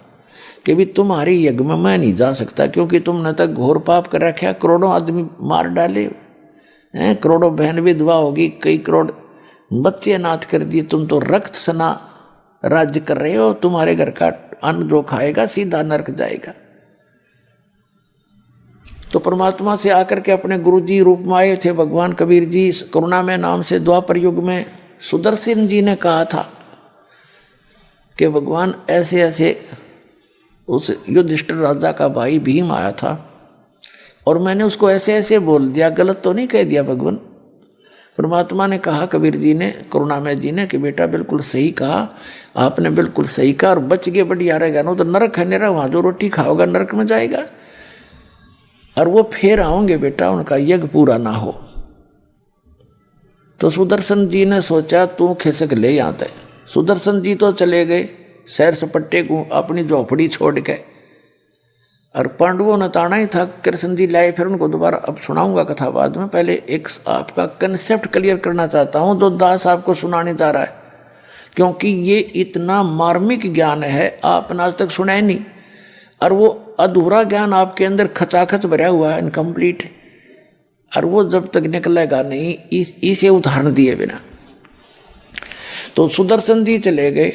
Speaker 1: कि भी तुम्हारी यज्ञ में मैं नहीं जा सकता, क्योंकि तुमने तक घोर पाप कर रखा, करोड़ों आदमी मार डाले हैं, करोड़ों बहन विधवा होगी, कई करोड़ बच्चे अनाथ कर दिए, तुम तो रक्त सना राज्य कर रहे हो, तुम्हारे घर का अन्न जो खाएगा सीधा नरक जाएगा। तो परमात्मा से आकर के अपने गुरु जी रूप में आए थे भगवान कबीर जी, करुणामय नाम से द्वापर युग में सुदर्शन जी ने कहा था कि भगवान ऐसे ऐसे, उस युधिष्ठिर राजा का भाई भीम आया था और मैंने उसको ऐसे ऐसे बोल दिया, गलत तो नहीं कह दिया भगवान। परमात्मा ने कहा कबीर जी ने, करुणामय जी ने, कि बेटा बिल्कुल सही कहा, आपने बिल्कुल सही कहा, और बच गए बढ़िया रहेगा, ना तो नरक है नेरा, वहाँ जो रोटी खाओगा नरक में जाएगा, और वो फिर आओगे बेटा, उनका यज्ञ पूरा ना हो। तो सुदर्शन जी ने सोचा तू खिसक ले यहाँ तक। सुदर्शन जी तो चले गए सैर सपट्टे को, अपनी झोपड़ी छोड़ के, और पांडवों ने ताना ही था। कृष्ण जी लाए, फिर उनको दोबारा अब सुनाऊंगा कथा बाद में। पहले एक आपका कंसेप्ट क्लियर करना चाहता हूँ जो दास आपको सुनाने जा रहा है, क्योंकि ये इतना मार्मिक ज्ञान है आपने आज तक सुना ही नहीं, और वो अधूरा ज्ञान आपके अंदर खचाखच भरा हुआ है, इनकम्प्लीट, और वो जब तक निकलेगा नहीं इसे उदाहरण दिए बिना। तो सुदर्शन जी चले गए,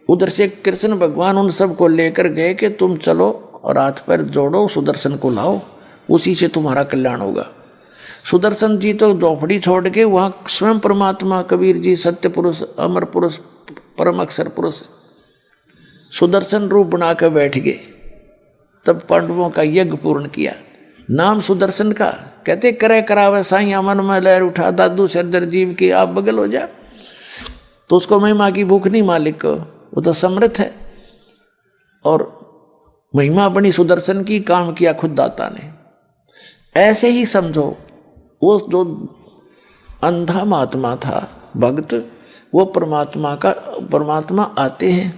Speaker 1: उधर से कृष्ण भगवान उन सबको लेकर गए कि तुम चलो और हाथ पैर जोड़ो, सुदर्शन को लाओ, उसी से तुम्हारा कल्याण होगा। सुदर्शन जी तो झोपड़ी छोड़ के वहां स्वयं परमात्मा कबीर जी सत्य पुरुष, अमर पुरुष, परम अक्षर पुरुष सुदर्शन रूप बना कर बैठ गए। तब पांडवों का यज्ञ पूर्ण किया। नाम सुदर्शन का, कहते करे करावे साइया मन में लहर उठा, दादू सरदर जीव की आप बगल हो जा। तो उसको महिमा की भूख नहीं मालिक को, वो तो समर्थ है। और महिमा बनी सुदर्शन की, काम किया खुद दाता ने। ऐसे ही समझो वो जो अंधा महात्मा था भक्त, वो परमात्मा आते हैं,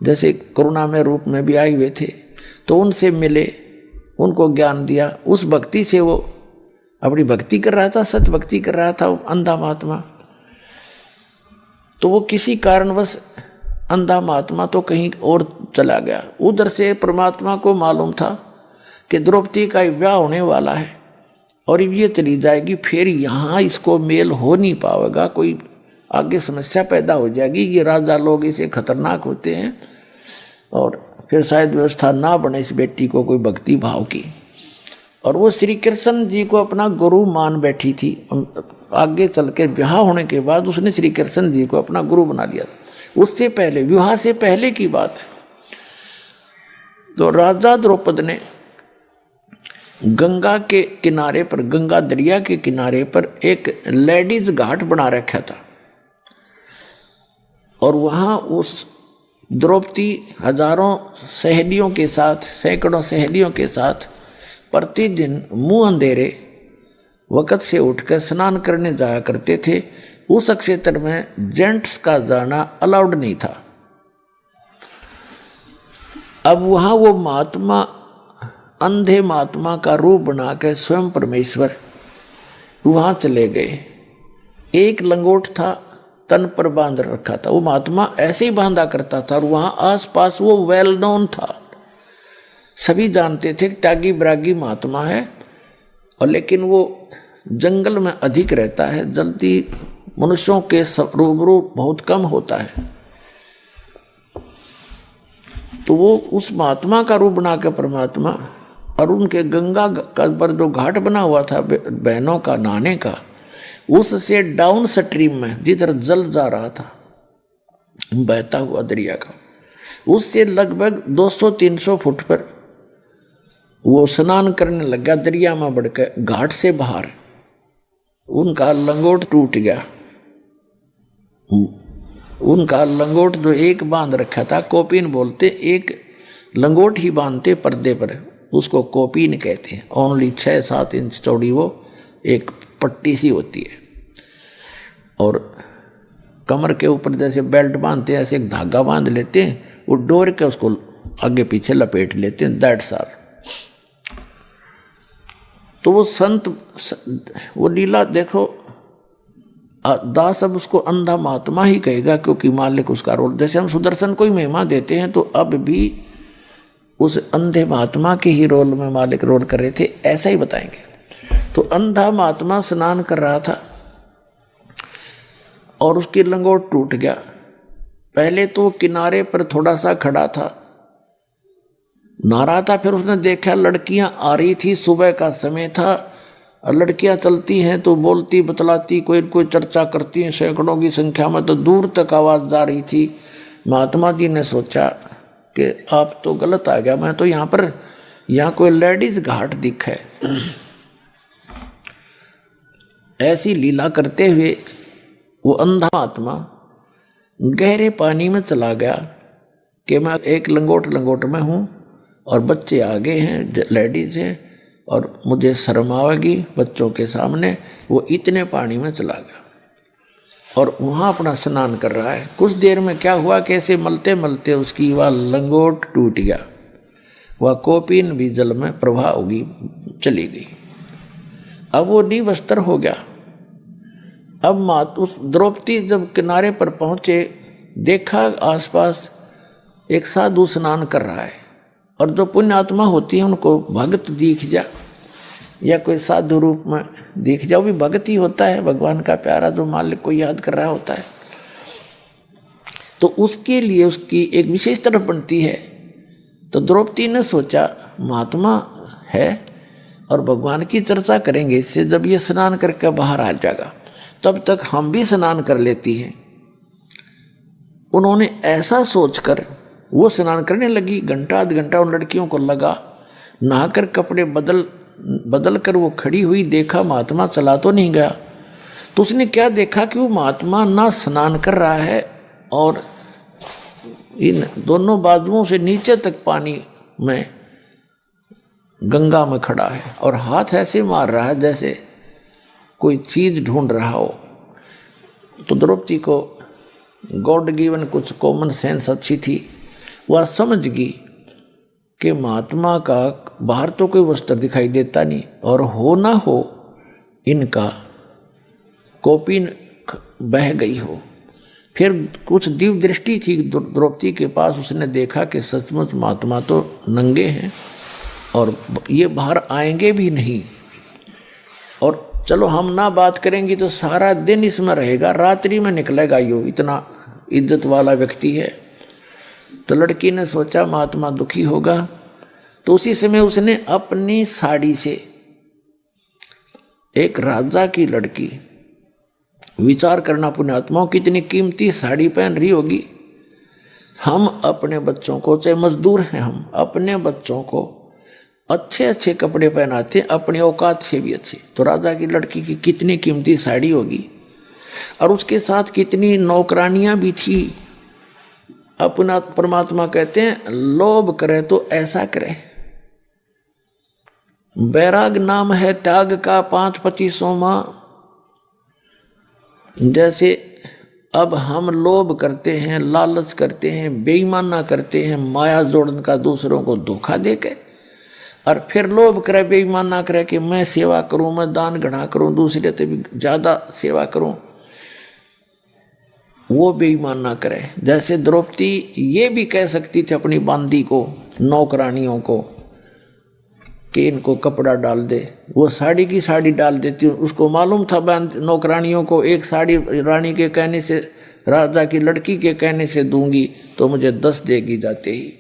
Speaker 1: जैसे करुणा में रूप में भी आए हुए थे, तो उनसे मिले, उनको ज्ञान दिया। उस भक्ति से वो अपनी भक्ति कर रहा था, सत्य भक्ति कर रहा था वो अंधा महात्मा। तो वो किसी कारणवश अंधा महात्मा तो कहीं और चला गया। उधर से परमात्मा को मालूम था कि द्रौपदी का विवाह होने वाला है और ये चली जाएगी, फिर यहाँ इसको मेल हो नहीं पाएगा, कोई आगे समस्या पैदा हो जाएगी। ये राजा लोग इसे खतरनाक होते हैं और फिर शायद व्यवस्था ना बने इस बेटी को कोई भक्ति भाव की। और वो श्री कृष्ण जी को अपना गुरु मान बैठी थी। आगे चल के विवाह होने के बाद उसने श्री कृष्ण जी को अपना गुरु बना लिया। उससे पहले, विवाह से पहले की बात है, तो राजा द्रौपद ने गंगा के किनारे पर, गंगा दरिया के किनारे पर एक लेडीज घाट बना रखा था। और वहाँ उस द्रौपदी हजारों सहेलियों के साथ, सैकड़ों सहेलियों के साथ प्रतिदिन मुंह अंधेरे वक़्त से उठकर स्नान करने जाया करते थे। उस क्षेत्र में जेंट्स का जाना अलाउड नहीं था। अब वहाँ वो महात्मा, अंधे महात्मा का रूप बनाकर स्वयं परमेश्वर वहाँ चले गए। एक लंगोट था, तन पर बांध रखा था। वो महात्मा ऐसे ही बांधा करता था और वहाँ आसपास वो वेल नोन था, सभी जानते थे त्यागी ब्रागी महात्मा है। और लेकिन वो जंगल में अधिक रहता है, जल्दी मनुष्यों के रूबरू बहुत कम होता है। तो वो उस महात्मा का रूप बना के परमात्मा, और उनके गंगा का पर जो घाट बना हुआ था बहनों का नहाने का, उससे डाउन स्ट्रीम में जिधर जल जा रहा था बहता हुआ दरिया का, उससे लगभग 200-300 फुट पर वो स्नान करने लगा दरिया में बढ़कर घाट से बाहर। उनका लंगोट टूट गया। उनका लंगोट जो एक बांध रखा था, कोपीन बोलते, एक लंगोट ही बांधते पर्दे पर, उसको कोपीन कहते हैं। ओनली 6-7 इंच चौड़ी वो एक पट्टी सी होती है। और कमर के ऊपर जैसे बेल्ट बांधते हैं ऐसे एक धागा बांध लेते हैं, वो डोर के उसको आगे पीछे लपेट लेते हैं, दैट्स ऑल। तो वो संत, वो लीला देखो, दास अब उसको अंधा महात्मा ही कहेगा क्योंकि मालिक उसका रोल, जैसे हम सुदर्शन को ही महिमा देते हैं तो अब भी उस अंधे महात्मा के ही रोल में मालिक रोल कर रहे थे, ऐसा ही बताएंगे। तो अंधा महात्मा स्नान कर रहा था और उसकी लंगोट टूट गया। पहले तो किनारे पर थोड़ा सा खड़ा था, नहा रहा था, फिर उसने देखा लड़कियां आ रही थी, सुबह का समय था, और लड़कियां चलती हैं तो बोलती बतलाती, कोई कोई चर्चा करती हैं, सैकड़ों की संख्या में, तो दूर तक आवाज़ जा रही थी। महात्मा जी ने सोचा कि आप तो गलत आ गया, मैं तो यहाँ कोई लेडीज घाट दिख है। ऐसी लीला करते हुए वो अंधा महात्मा गहरे पानी में चला गया कि मैं एक लंगोट में हूँ और बच्चे आगे हैं, लेडीज हैं, और मुझे शर्म आवेगी बच्चों के सामने। वो इतने पानी में चला गया और वहाँ अपना स्नान कर रहा है। कुछ देर में क्या हुआ, कैसे मलते मलते उसकी वह लंगोट टूट गया, वह कोपीन भी जल में प्रवाह होगी चली गई। अब वो निवस्त्र हो गया। अब उस द्रौपदी जब किनारे पर पहुँचे, देखा आसपास एक साधु स्नान कर रहा है, और जो पुण्य आत्मा होती है उनको भगत दिख जा या कोई साधु रूप में दिख जाओ, भी भगत ही होता है, भगवान का प्यारा जो मालिक को याद कर रहा होता है। तो उसके लिए उसकी एक विशेष तरफ बनती है। तो द्रौपदी ने सोचा महात्मा है और भगवान की चर्चा करेंगे इससे। जब ये स्नान करके बाहर आ जाएगा तब तक हम भी स्नान कर लेती हैं। उन्होंने ऐसा सोचकर वो स्नान करने लगी। घंटा आध घंटा उन लड़कियों को लगा। नहाकर कपड़े बदल कर वो खड़ी हुई, देखा महात्मा चला तो नहीं गया। तो उसने क्या देखा कि वो महात्मा ना स्नान कर रहा है और इन दोनों बाजुओं से नीचे तक पानी में गंगा में खड़ा है और हाथ ऐसे मार रहा है जैसे कोई चीज ढूंढ रहा हो। तो द्रौपदी को गॉड गिवन कुछ कॉमन सेंस अच्छी थी। वह समझ गई कि महात्मा का बाहर तो कोई वस्त्र दिखाई देता नहीं और हो ना हो इनका कौपीन बह गई हो। फिर कुछ दिव्य दृष्टि थी द्रौपदी के पास। उसने देखा कि सचमुच महात्मा तो नंगे हैं और ये बाहर आएंगे भी नहीं। और चलो हम ना बात करेंगी तो सारा दिन इसमें रहेगा, रात्रि में निकलेगा यो, इतना इज्जत वाला व्यक्ति है। तो लड़की ने सोचा महात्मा दुखी होगा। तो उसी समय उसने अपनी साड़ी से, एक राजा की लड़की, विचार करना पुण्यात्माओं कितनी कीमती साड़ी पहन रही होगी। हम अपने बच्चों को, चाहे मजदूर हैं हम, अपने बच्चों को अच्छे अच्छे कपड़े पहनाते, अपने औकात से भी अच्छे। तो राजा की लड़की की कितनी कीमती साड़ी होगी और उसके साथ कितनी नौकरानियां भी थी। अपना परमात्मा कहते हैं लोभ करे तो ऐसा करे। बैराग नाम है त्याग का 5-25वां। जैसे अब हम लोभ करते हैं, लालच करते हैं, बेईमाना करते हैं, माया जोड़न का दूसरों को धोखा देके, और फिर लोभ करे, बेईमाना करे कि मैं सेवा करूं, मैं दान घड़ा करूं, दूसरे से भी ज़्यादा सेवा करूं, वो बेईमान ना करे। जैसे द्रौपदी ये भी कह सकती थी अपनी बांदी को, नौकरानियों को, कि इनको कपड़ा डाल दे। वो साड़ी की साड़ी डाल देती। उसको मालूम था नौकरानियों को, एक साड़ी रानी के कहने से, राजा की लड़की के कहने से दूंगी तो मुझे 10 देगी जाते ही।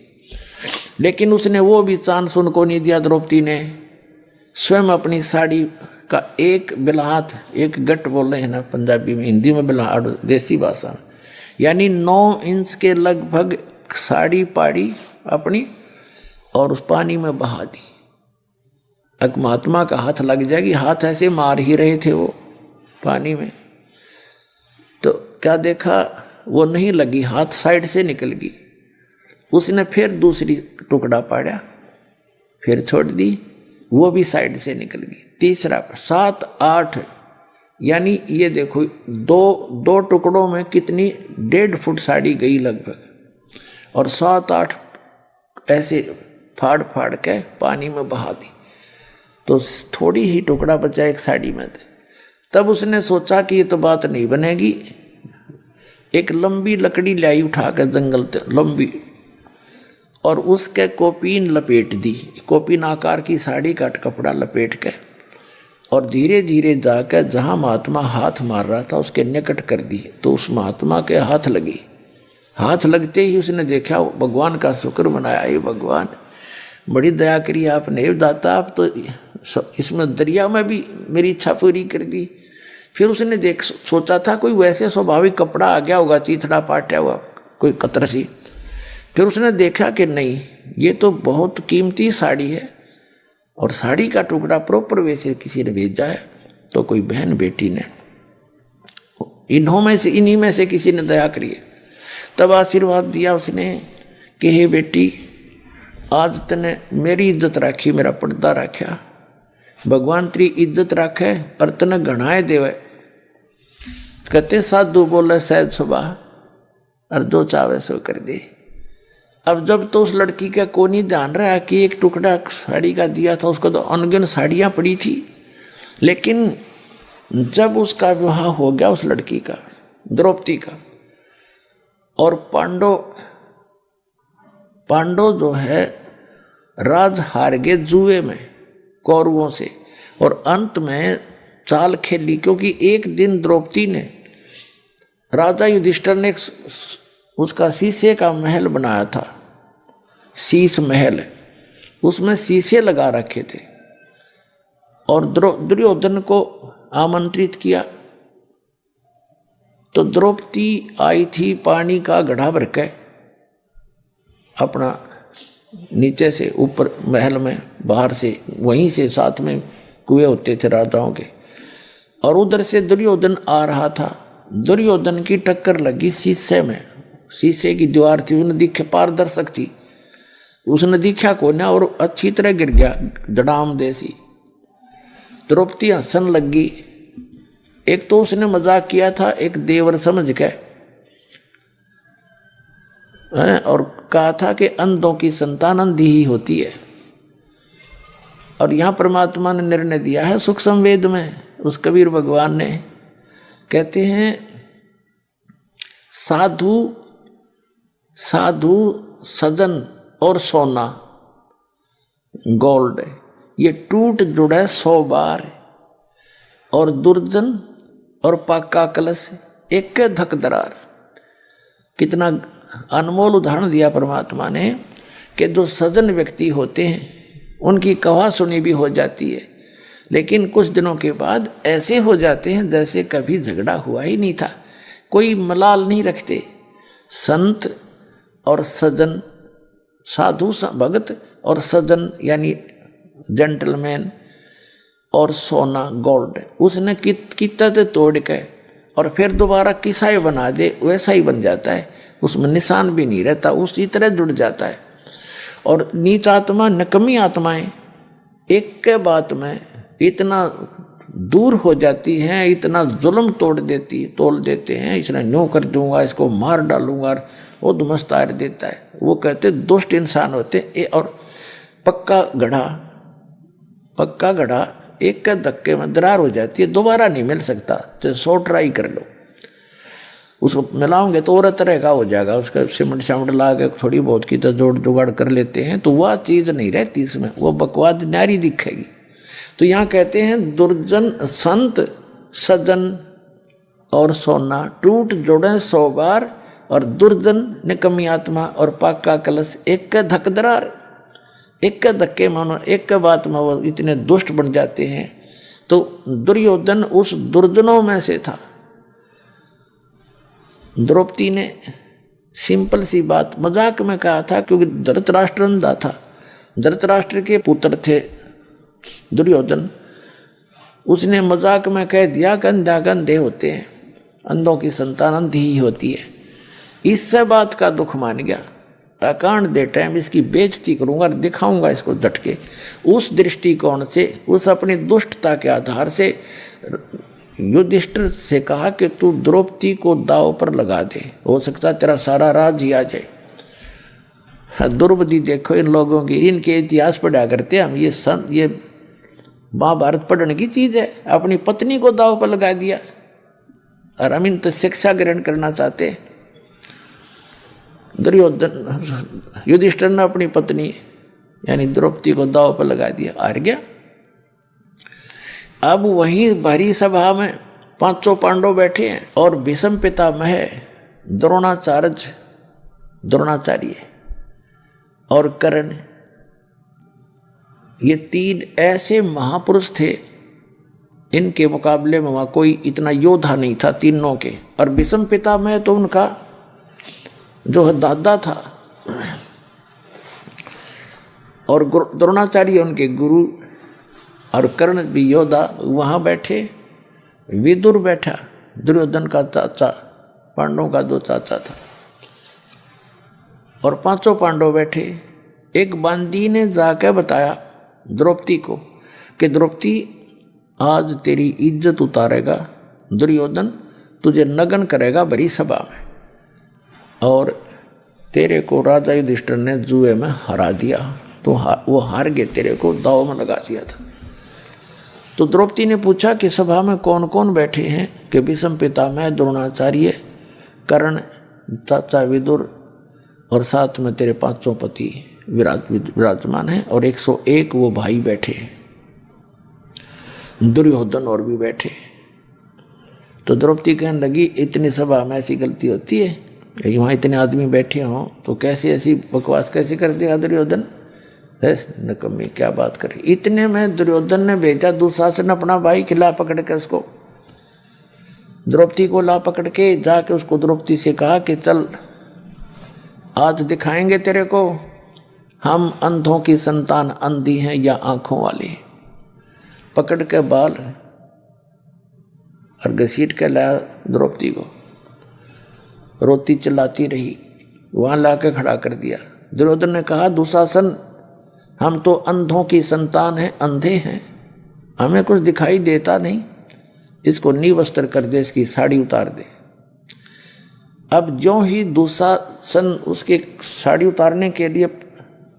Speaker 1: लेकिन उसने वो भी चांस उनको नहीं दिया। द्रौपदी ने स्वयं अपनी साड़ी का एक बिल्हात, एक गट बोल रहे हैं ना पंजाबी में, हिंदी में बिल्हाट देसी भाषा, यानी 9 इंच के लगभग साड़ी पाड़ी अपनी और उस पानी में बहा दी। अब महात्मा का हाथ लग जाएगी, हाथ ऐसे मार ही रहे थे वो पानी में। तो क्या देखा, वो नहीं लगी, हाथ साइड से निकल गई। उसने फिर दूसरी टुकड़ा पाड़ा, फिर छोड़ दी, वो भी साइड से निकल गई। तीसरा 7, 8, यानी ये देखो दो टुकड़ों में कितनी 1.5 फुट साड़ी गई लगभग, और 7, 8 ऐसे फाड़ फाड़ के पानी में बहा दी। तो थोड़ी ही टुकड़ा बचा एक साड़ी में थे। तब उसने सोचा कि ये तो बात नहीं बनेगी। एक लंबी लकड़ी लाई उठा कर जंगल से, लंबी, और उसके कौपीन लपेट दी। कौपीन आकार की साड़ी का कपड़ा लपेट के और धीरे धीरे जाकर जहाँ महात्मा हाथ मार रहा था उसके निकट कर दी। तो उस महात्मा के हाथ लगी। हाथ लगते ही उसने देखा, भगवान का शुक्र मनाया, ये भगवान बड़ी दया करी आपने, दाता आप तो इसमें दरिया में भी मेरी इच्छा पूरी कर दी। फिर उसने सोचा था कोई वैसे स्वाभाविक कपड़ा आ गया होगा, चीथड़ा पाटा हुआ कोई कतरसी। फिर उसने देखा कि नहीं, ये तो बहुत कीमती साड़ी है और साड़ी का टुकड़ा प्रॉपर वैसे किसी ने भेजा है। तो कोई बहन बेटी ने, इन्हीं में से किसी ने दया करी है। तब आशीर्वाद दिया उसने कि हे बेटी, आज तने मेरी इज्जत राखी, मेरा पर्दा रखा, भगवान तेरी इज्जत रखे और तने घणाए देवे। कहते साधु बोले सहज सुबह, और जो चावे सो कर दे। अब जब तो उस लड़की का को नहीं ध्यान रहा कि एक टुकड़ा साड़ी का दिया था, उसको तो अनगिन साड़ियाँ पड़ी थी। लेकिन जब उसका विवाह हो गया उस लड़की का, द्रौपदी का, और पांडव जो है राज हार गए जुए में कौरवों से, और अंत में चाल खेली। क्योंकि एक दिन द्रौपदी ने, राजा युधिष्ठिर ने उसका शीशे का महल बनाया था, शीश महल, उसमें शीशे लगा रखे थे। और दुर्योधन को आमंत्रित किया। तो द्रौपदी आई थी पानी का घड़ा भर के अपना नीचे से ऊपर महल में, बाहर से वहीं से साथ में कुएं होते थे राजाओं के, और उधर से दुर्योधन आ रहा था। दुर्योधन की टक्कर लगी शीशे में, शीशे की दीवार थी, वो नदी के पारदर्शक थी, उसने दिखा को ना और अच्छी तरह गिर गया जड़ाम देसी। द्रौपदी हंसन लगी। एक तो उसने मजाक किया था एक देवर समझ के, और कहा था कि अंधों की संतान अंधी ही होती है। और यहाँ परमात्मा ने निर्णय दिया है सुख संवेद में, उस कबीर भगवान ने कहते हैं साधु साधु सजन और सोना गोल्ड ये टूट जुड़े 100 बार, और दुर्जन और पाका कलश एक धक दरार। कितना अनमोल उदाहरण दिया परमात्मा ने कि जो सजन व्यक्ति होते हैं उनकी कहा सुनी भी हो जाती है, लेकिन कुछ दिनों के बाद ऐसे हो जाते हैं जैसे कभी झगड़ा हुआ ही नहीं था, कोई मलाल नहीं रखते। संत और सजन, साधु भगत और सजन यानी जेंटलमैन, और सोना गोल्ड उसने कितना तो तोड़ के और फिर दोबारा किसा ही बना दे वैसा ही बन जाता है, उसमें निशान भी नहीं रहता, उसी तरह जुड़ जाता है। और नीच आत्मा नकमी आत्माएं एक के बात में इतना दूर हो जाती हैं, इतना जुल्म तोल देते हैं, इसने न्यों कर दूंगा, इसको मार डालूंगा, वो दुमस्तार देता है। वो कहते दुष्ट इंसान होते। और पक्का घड़ा एक के धक्के में दरार हो जाती है, दोबारा नहीं मिल सकता, चाहे 100 ट्राई कर लो। उसको मिलाओगे तो और तरह का हो जाएगा, उसका सिमट ला के थोड़ी बहुत की तो जोड़ जुगाड़ कर लेते हैं, तो वह चीज़ नहीं रहती इसमें, वो बकवास न्यारी दिखेगी। तो यहाँ कहते हैं दुर्जन संत सजन और सोना टूट जोड़े 100 बार, और दुर्जन निकमी आत्मा और पाका कलश एक के धक दरार। एक के धक्के मानो एक के बात में वो इतने दुष्ट बन जाते हैं। तो दुर्योधन उस दुर्जनों में से था। द्रौपदी ने सिंपल सी बात मजाक में कहा था, क्योंकि धृतराष्ट्र अंधा था, धृतराष्ट्र के पुत्र थे दुर्योधन, उसने मजाक में कह दिया कि अंधे होते हैं, अंधों की संतान अंधी ही होती है। इससे बात का दुख मान गया, अकांड दे टाइम इसकी बेइज्जती करूंगा और दिखाऊंगा इसको झटके। उस दृष्टिकोण से, उस अपनी दुष्टता के आधार से युधिष्ठिर से कहा कि तू द्रौपदी को दाव पर लगा दे, हो सकता तेरा सारा राज ही आ जाए। द्रौपदी देखो इन लोगों की, इनके इतिहास पढ़ा करते हम, ये महाभारत पढ़ने की चीज़ है। अपनी पत्नी को दाव पर लगा दिया और हम इन तो शिक्षा ग्रहण करना चाहते हैं। युधिष्ठिर ने अपनी पत्नी यानी द्रौपदी को दाव पर लगा दिया, हार गया। अब वहीं भरी सभा में 500 पांडव बैठे हैं और भीष्म पितामह द्रोणाचार्य और कर्ण, ये 3 ऐसे महापुरुष थे, इनके मुकाबले में वहाँ कोई इतना योद्धा नहीं था तीनों के। और भीष्म पितामह तो उनका जो दादा था, और द्रोणाचार्य उनके गुरु, और कर्ण भी योद्धा वहाँ बैठे। विदुर बैठा, दुर्योधन का चाचा, पांडवों का 2 चाचा था, और 500 पांडव बैठे। एक बांदी ने जाकर बताया द्रौपदी को कि द्रौपदी आज तेरी इज्जत उतारेगा दुर्योधन, तुझे नग्न करेगा बड़ी सभा में, और तेरे को राजा युधिष्ठिर ने जुए में हरा दिया, तो वो हार गए, तेरे को दाव में लगा दिया था। तो द्रौपदी ने पूछा कि सभा में कौन कौन बैठे हैं, कि भीष्म पितामह, द्रोणाचार्य, कर्ण, चाचा विदुर, और साथ में तेरे 500 पति विराजमान हैं, और 101 वो भाई बैठे हैं, दुर्योधन और भी बैठे। तो द्रौपदी कहने लगी इतनी सभा में ऐसी गलती होती है, वहाँ इतने आदमी बैठे हों तो कैसे ऐसी बकवास कैसे कर देगा दुर्योधन, नकम्मी क्या बात करी। इतने में दुर्योधन ने भेजा दुशासन अपना भाई खिला पकड़ के उसको, द्रौपदी को ला पकड़ के जाके उसको द्रौपदी से कहा कि चल आज दिखाएंगे तेरे को हम अंधों की संतान अंधी हैं या आंखों वाली। पकड़ के बाल और घसीट के लाया द्रौपदी को, रोती चिल्लाती रही, वहां लाके खड़ा कर दिया। दुर्योधन ने कहा दुशासन हम तो अंधों की संतान हैं, अंधे हैं, हमें कुछ दिखाई देता नहीं, इसको निवस्त्र कर दे, इसकी साड़ी उतार दे। अब ज्यों ही दुशासन उसके साड़ी उतारने के लिए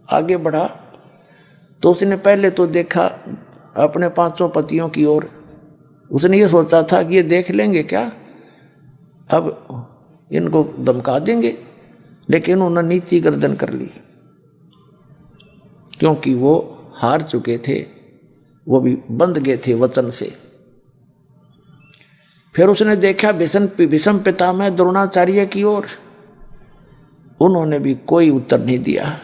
Speaker 1: आगे बढ़ा तो उसने पहले तो देखा अपने 500 पतियों की ओर। उसने ये सोचा था कि ये देख लेंगे क्या, अब इनको धमका देंगे, लेकिन उन्होंने नीची गर्दन कर ली क्योंकि वो हार चुके थे, वो भी बंध गए थे वचन से। फिर उसने देखा भीष्म पितामह द्रोणाचार्य की ओर, उन्होंने भी कोई उत्तर नहीं दिया,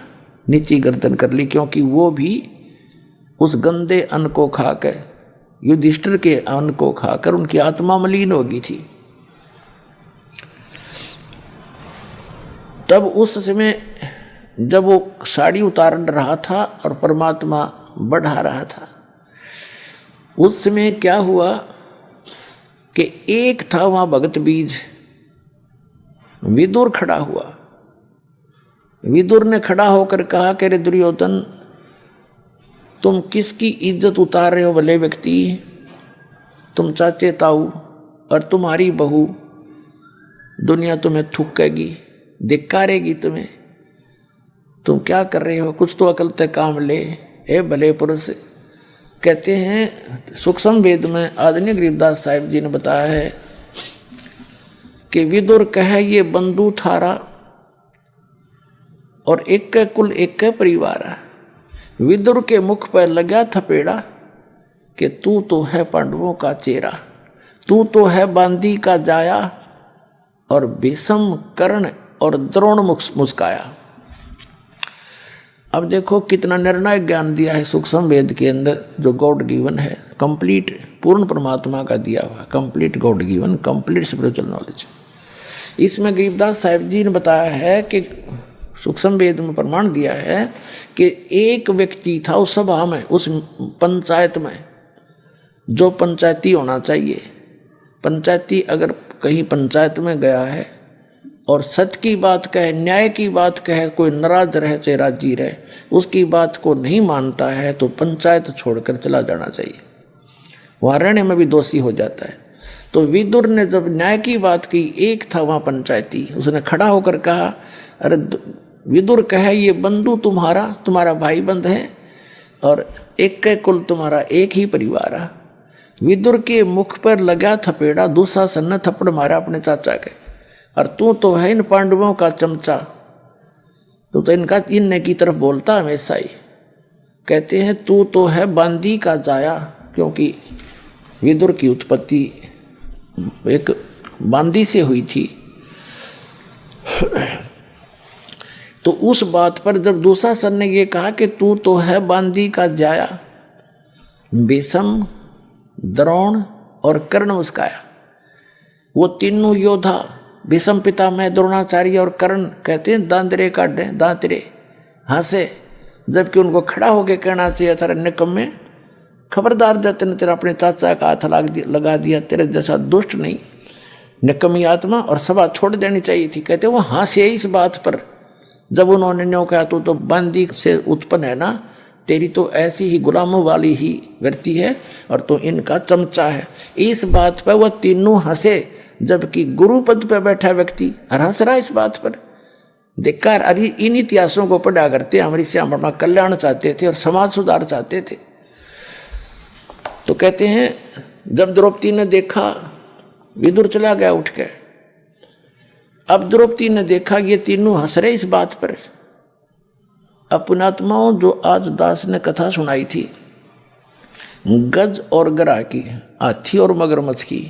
Speaker 1: नीची गर्दन कर ली, क्योंकि वो भी उस गंदे अन्न को खाकर, युधिष्ठिर के अन्न को खाकर उनकी आत्मा मलिन हो गई थी। तब उस समय जब वो साड़ी उतार रहा था और परमात्मा बढ़ा रहा था, उस समय क्या हुआ कि एक था वहां भगत बीज विदुर खड़ा हुआ। विदुर ने खड़ा होकर कहा कि रे दुर्योधन, तुम किसकी इज्जत उतार रहे हो भले व्यक्ति, तुम चाचे ताऊ और तुम्हारी बहू, दुनिया तुम्हें थूकेगी, धिक्कारेगी तुम्हें, तुम क्या कर रहे हो, कुछ तो अकल ते काम ले ए भले पुरुष। कहते हैं सूक्ष्म वेद में आदरणीय गरीबदास साहिब जी ने बताया है कि विदुर कहे ये बंधु थारा और एक के कुल एक के परिवार। विदुर के मुख पर लगा थपेड़ा कि तू तो है पांडवों का चेहरा, तू तो है बांदी का जाया। और भीष्म कर्ण और द्रोण मुस्काया। अब देखो कितना निर्णायक ज्ञान दिया है सूक्ष्म वेद के अंदर, जो गॉड गिवन है, कंप्लीट पूर्ण परमात्मा का दिया हुआ, complete God given, complete spiritual knowledge. इसमें गरीबदास साहिब जी ने बताया है कि सूक्ष्म वेद में प्रमाण दिया है कि एक व्यक्ति था उस सभा में, उस पंचायत में, जो पंचायती होना चाहिए। पंचायती अगर कहीं पंचायत में गया है और सत्य की बात कहे, न्याय की बात कहे, कोई नाराज रहे चाहे राजी रहे, उसकी बात को नहीं मानता है तो पंचायत छोड़कर चला जाना चाहिए, वहाँ रहने में भी दोषी हो जाता है। तो विदुर ने जब न्याय की बात की, एक था वहाँ पंचायती, उसने खड़ा होकर कहा, अरे विदुर कहे ये बंधु तुम्हारा भाई बंध है और एक के कुल तुम्हारा एक ही परिवार है। विदुर के मुख पर लगा थपेड़ा, दुशासन ने थप्पड़ मारा अपने चाचा के, और तू तो है इन पांडवों का चमचा, तू तो इनका इनने की तरफ बोलता हमेशा ही। कहते हैं तू तो है बांदी का जाया, क्योंकि विदुर की उत्पत्ति एक बांदी से हुई थी। तो उस बात पर जब दुशासन ने ये कहा कि तू तो है बांदी का जाया, भीष्म द्रोण और कर्ण मुस्काया। वो तीनों योद्धा भीष्म पितामह द्रोणाचार्य और कर्ण कहते हैं दांतरे काटे, दांतरे हंसे, जबकि उनको खड़ा होकर कहना चाहिए था निकम्मे, खबरदार जब ने तेरा अपने चाचा का हाथ लगा दिया, तेरे जैसा दुष्ट नहीं, निकम्मी आत्मा, और सभा छोड़ देनी चाहिए थी। कहते वो हंसे इस बात पर जब उन्होंने न्यों कहा तू तो बंदी से उत्पन्न है ना, तेरी तो ऐसी ही गुलामों वाली ही वृत्ति है और तो इनका चमचा है। इस बात पर वह तीनों हंसे, जबकि गुरु पद पर बैठा व्यक्ति हंस रहा इस बात पर। धिक्कार। अरे इन इतिहासों को पढ़ा करते हमारी से हम अपना कल्याण चाहते थे और समाज सुधार चाहते थे। तो कहते हैं जब द्रौपदी ने देखा, विदुर चला गया उठ के, अब द्रौपदी ने देखा ये तीनों हंस रहे इस बात पर। अपनात्माओं, जो आज दास ने कथा सुनाई थी गज और गरा की, हाथी और मगरमच्छ की,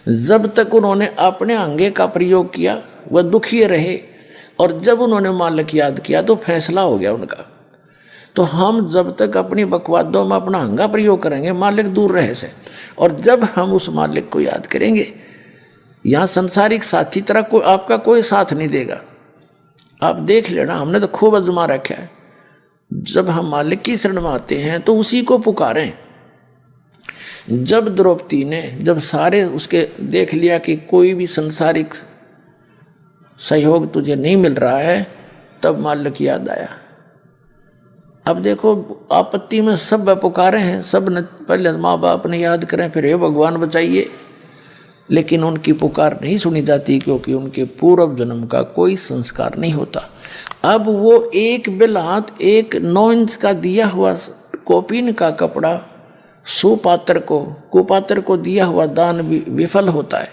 Speaker 1: जब तक उन्होंने अपने अंगे का प्रयोग किया वह दुखी रहे, और जब उन्होंने मालिक याद किया तो फैसला हो गया उनका। तो हम जब तक अपनी बकवादों में अपना हंगा प्रयोग करेंगे मालिक दूर रहे से, और जब हम उस मालिक को याद करेंगे, यहाँ संसारिक साथी तरह कोई आपका कोई साथ नहीं देगा। आप देख लेना, हमने तो खूब आजमा रखा है। जब हम मालिक की शरण में आते हैं तो उसी को पुकारें। जब द्रौपदी ने जब सारे उसके देख लिया कि कोई भी संसारिक सहयोग तुझे नहीं मिल रहा है, तब मालिक याद आया। अब देखो आपत्ति में सब पुकारे हैं, सब ने पहले माँ बाप ने याद करें, फिर हे भगवान बचाइए, लेकिन उनकी पुकार नहीं सुनी जाती क्योंकि उनके पूर्व जन्म का कोई संस्कार नहीं होता। अब वो एक बिलहात 1 9 इंच का दिया हुआ कोपीन का कपड़ा सुपात्र को कुपात्र को दिया हुआ दान भी विफल होता है।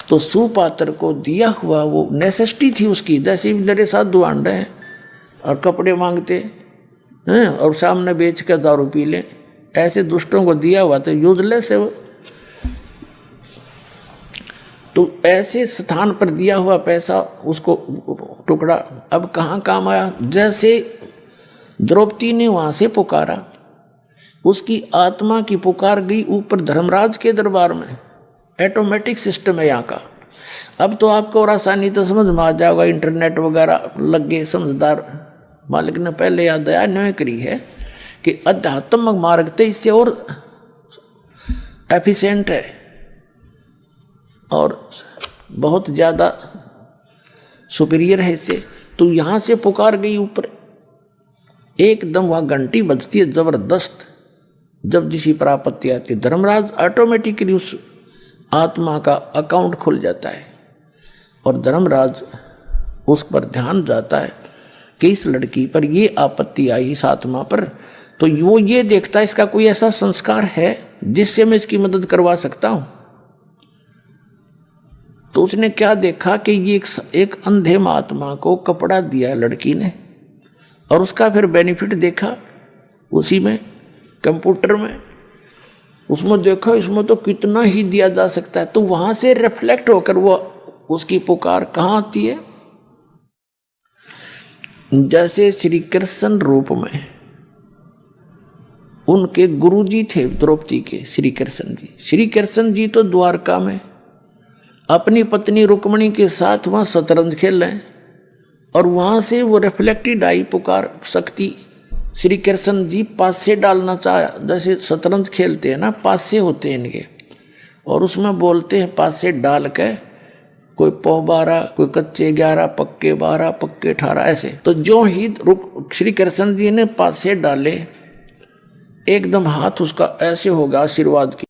Speaker 1: तो सुपात्र को दिया हुआ वो नेसेसिटी थी उसकी, जैसे मेरे साथ दुआन रहे हैं और कपड़े मांगते हैं और सामने बेच कर दारू पी लें, ऐसे दुष्टों को दिया हुआ तो यूजलेस है वो। तो ऐसे स्थान पर दिया हुआ पैसा उसको टुकड़ा अब कहाँ काम आया। जैसे द्रौपदी ने वहाँ से पुकारा, उसकी आत्मा की पुकार गई ऊपर धर्मराज के दरबार में। ऑटोमेटिक सिस्टम है यहाँ का। अब तो आपको और आसानी तो समझ में आ जाएगा, इंटरनेट वगैरह लग गए, समझदार मालिक ने पहले याद आया न्याय करी है कि अध्यात्म मार्ग तो इससे और एफिशिएंट है और बहुत ज़्यादा सुपीरियर है इससे। तो यहाँ से पुकार गई ऊपर, एकदम वहाँ घंटी बजती है ज़बरदस्त। जब जिसी पर आपत्ति आती है, धर्मराज ऑटोमेटिकली उस आत्मा का अकाउंट खुल जाता है और धर्मराज उस पर ध्यान जाता है कि इस लड़की पर ये आपत्ति आई इस आत्मा पर, तो वो ये देखता है इसका कोई ऐसा संस्कार है जिससे मैं इसकी मदद करवा सकता हूँ। तो उसने क्या देखा कि ये एक अंधे महात्मा को कपड़ा दिया लड़की ने, और उसका फिर बेनिफिट देखा उसी में कंप्यूटर में, उसमें देखा इसमें तो कितना ही दिया जा सकता है। तो वहां से रिफ्लेक्ट होकर वो उसकी पुकार कहाँ आती है। जैसे श्री कृष्ण रूप में उनके गुरुजी थे द्रौपदी के, श्री कृष्ण जी। श्री कृष्ण जी तो द्वारका में अपनी पत्नी रुक्मणी के साथ वहाँ शतरंज खेल रहे हैं और वहाँ से वो रिफ्लेक्टेड आई पुकार शक्ति। श्री कृष्ण जी पासे डालना चाहा, जैसे शतरंज खेलते हैं ना, पासे होते हैं इनके, और उसमें बोलते हैं पासे डाल के कोई पौ 12, कोई कच्चे 11, पक्के 12, पक्के 18 ऐसे। तो जो ही श्री कृष्ण जी ने पासे डाले, एकदम हाथ उसका ऐसे होगा आशीर्वाद की।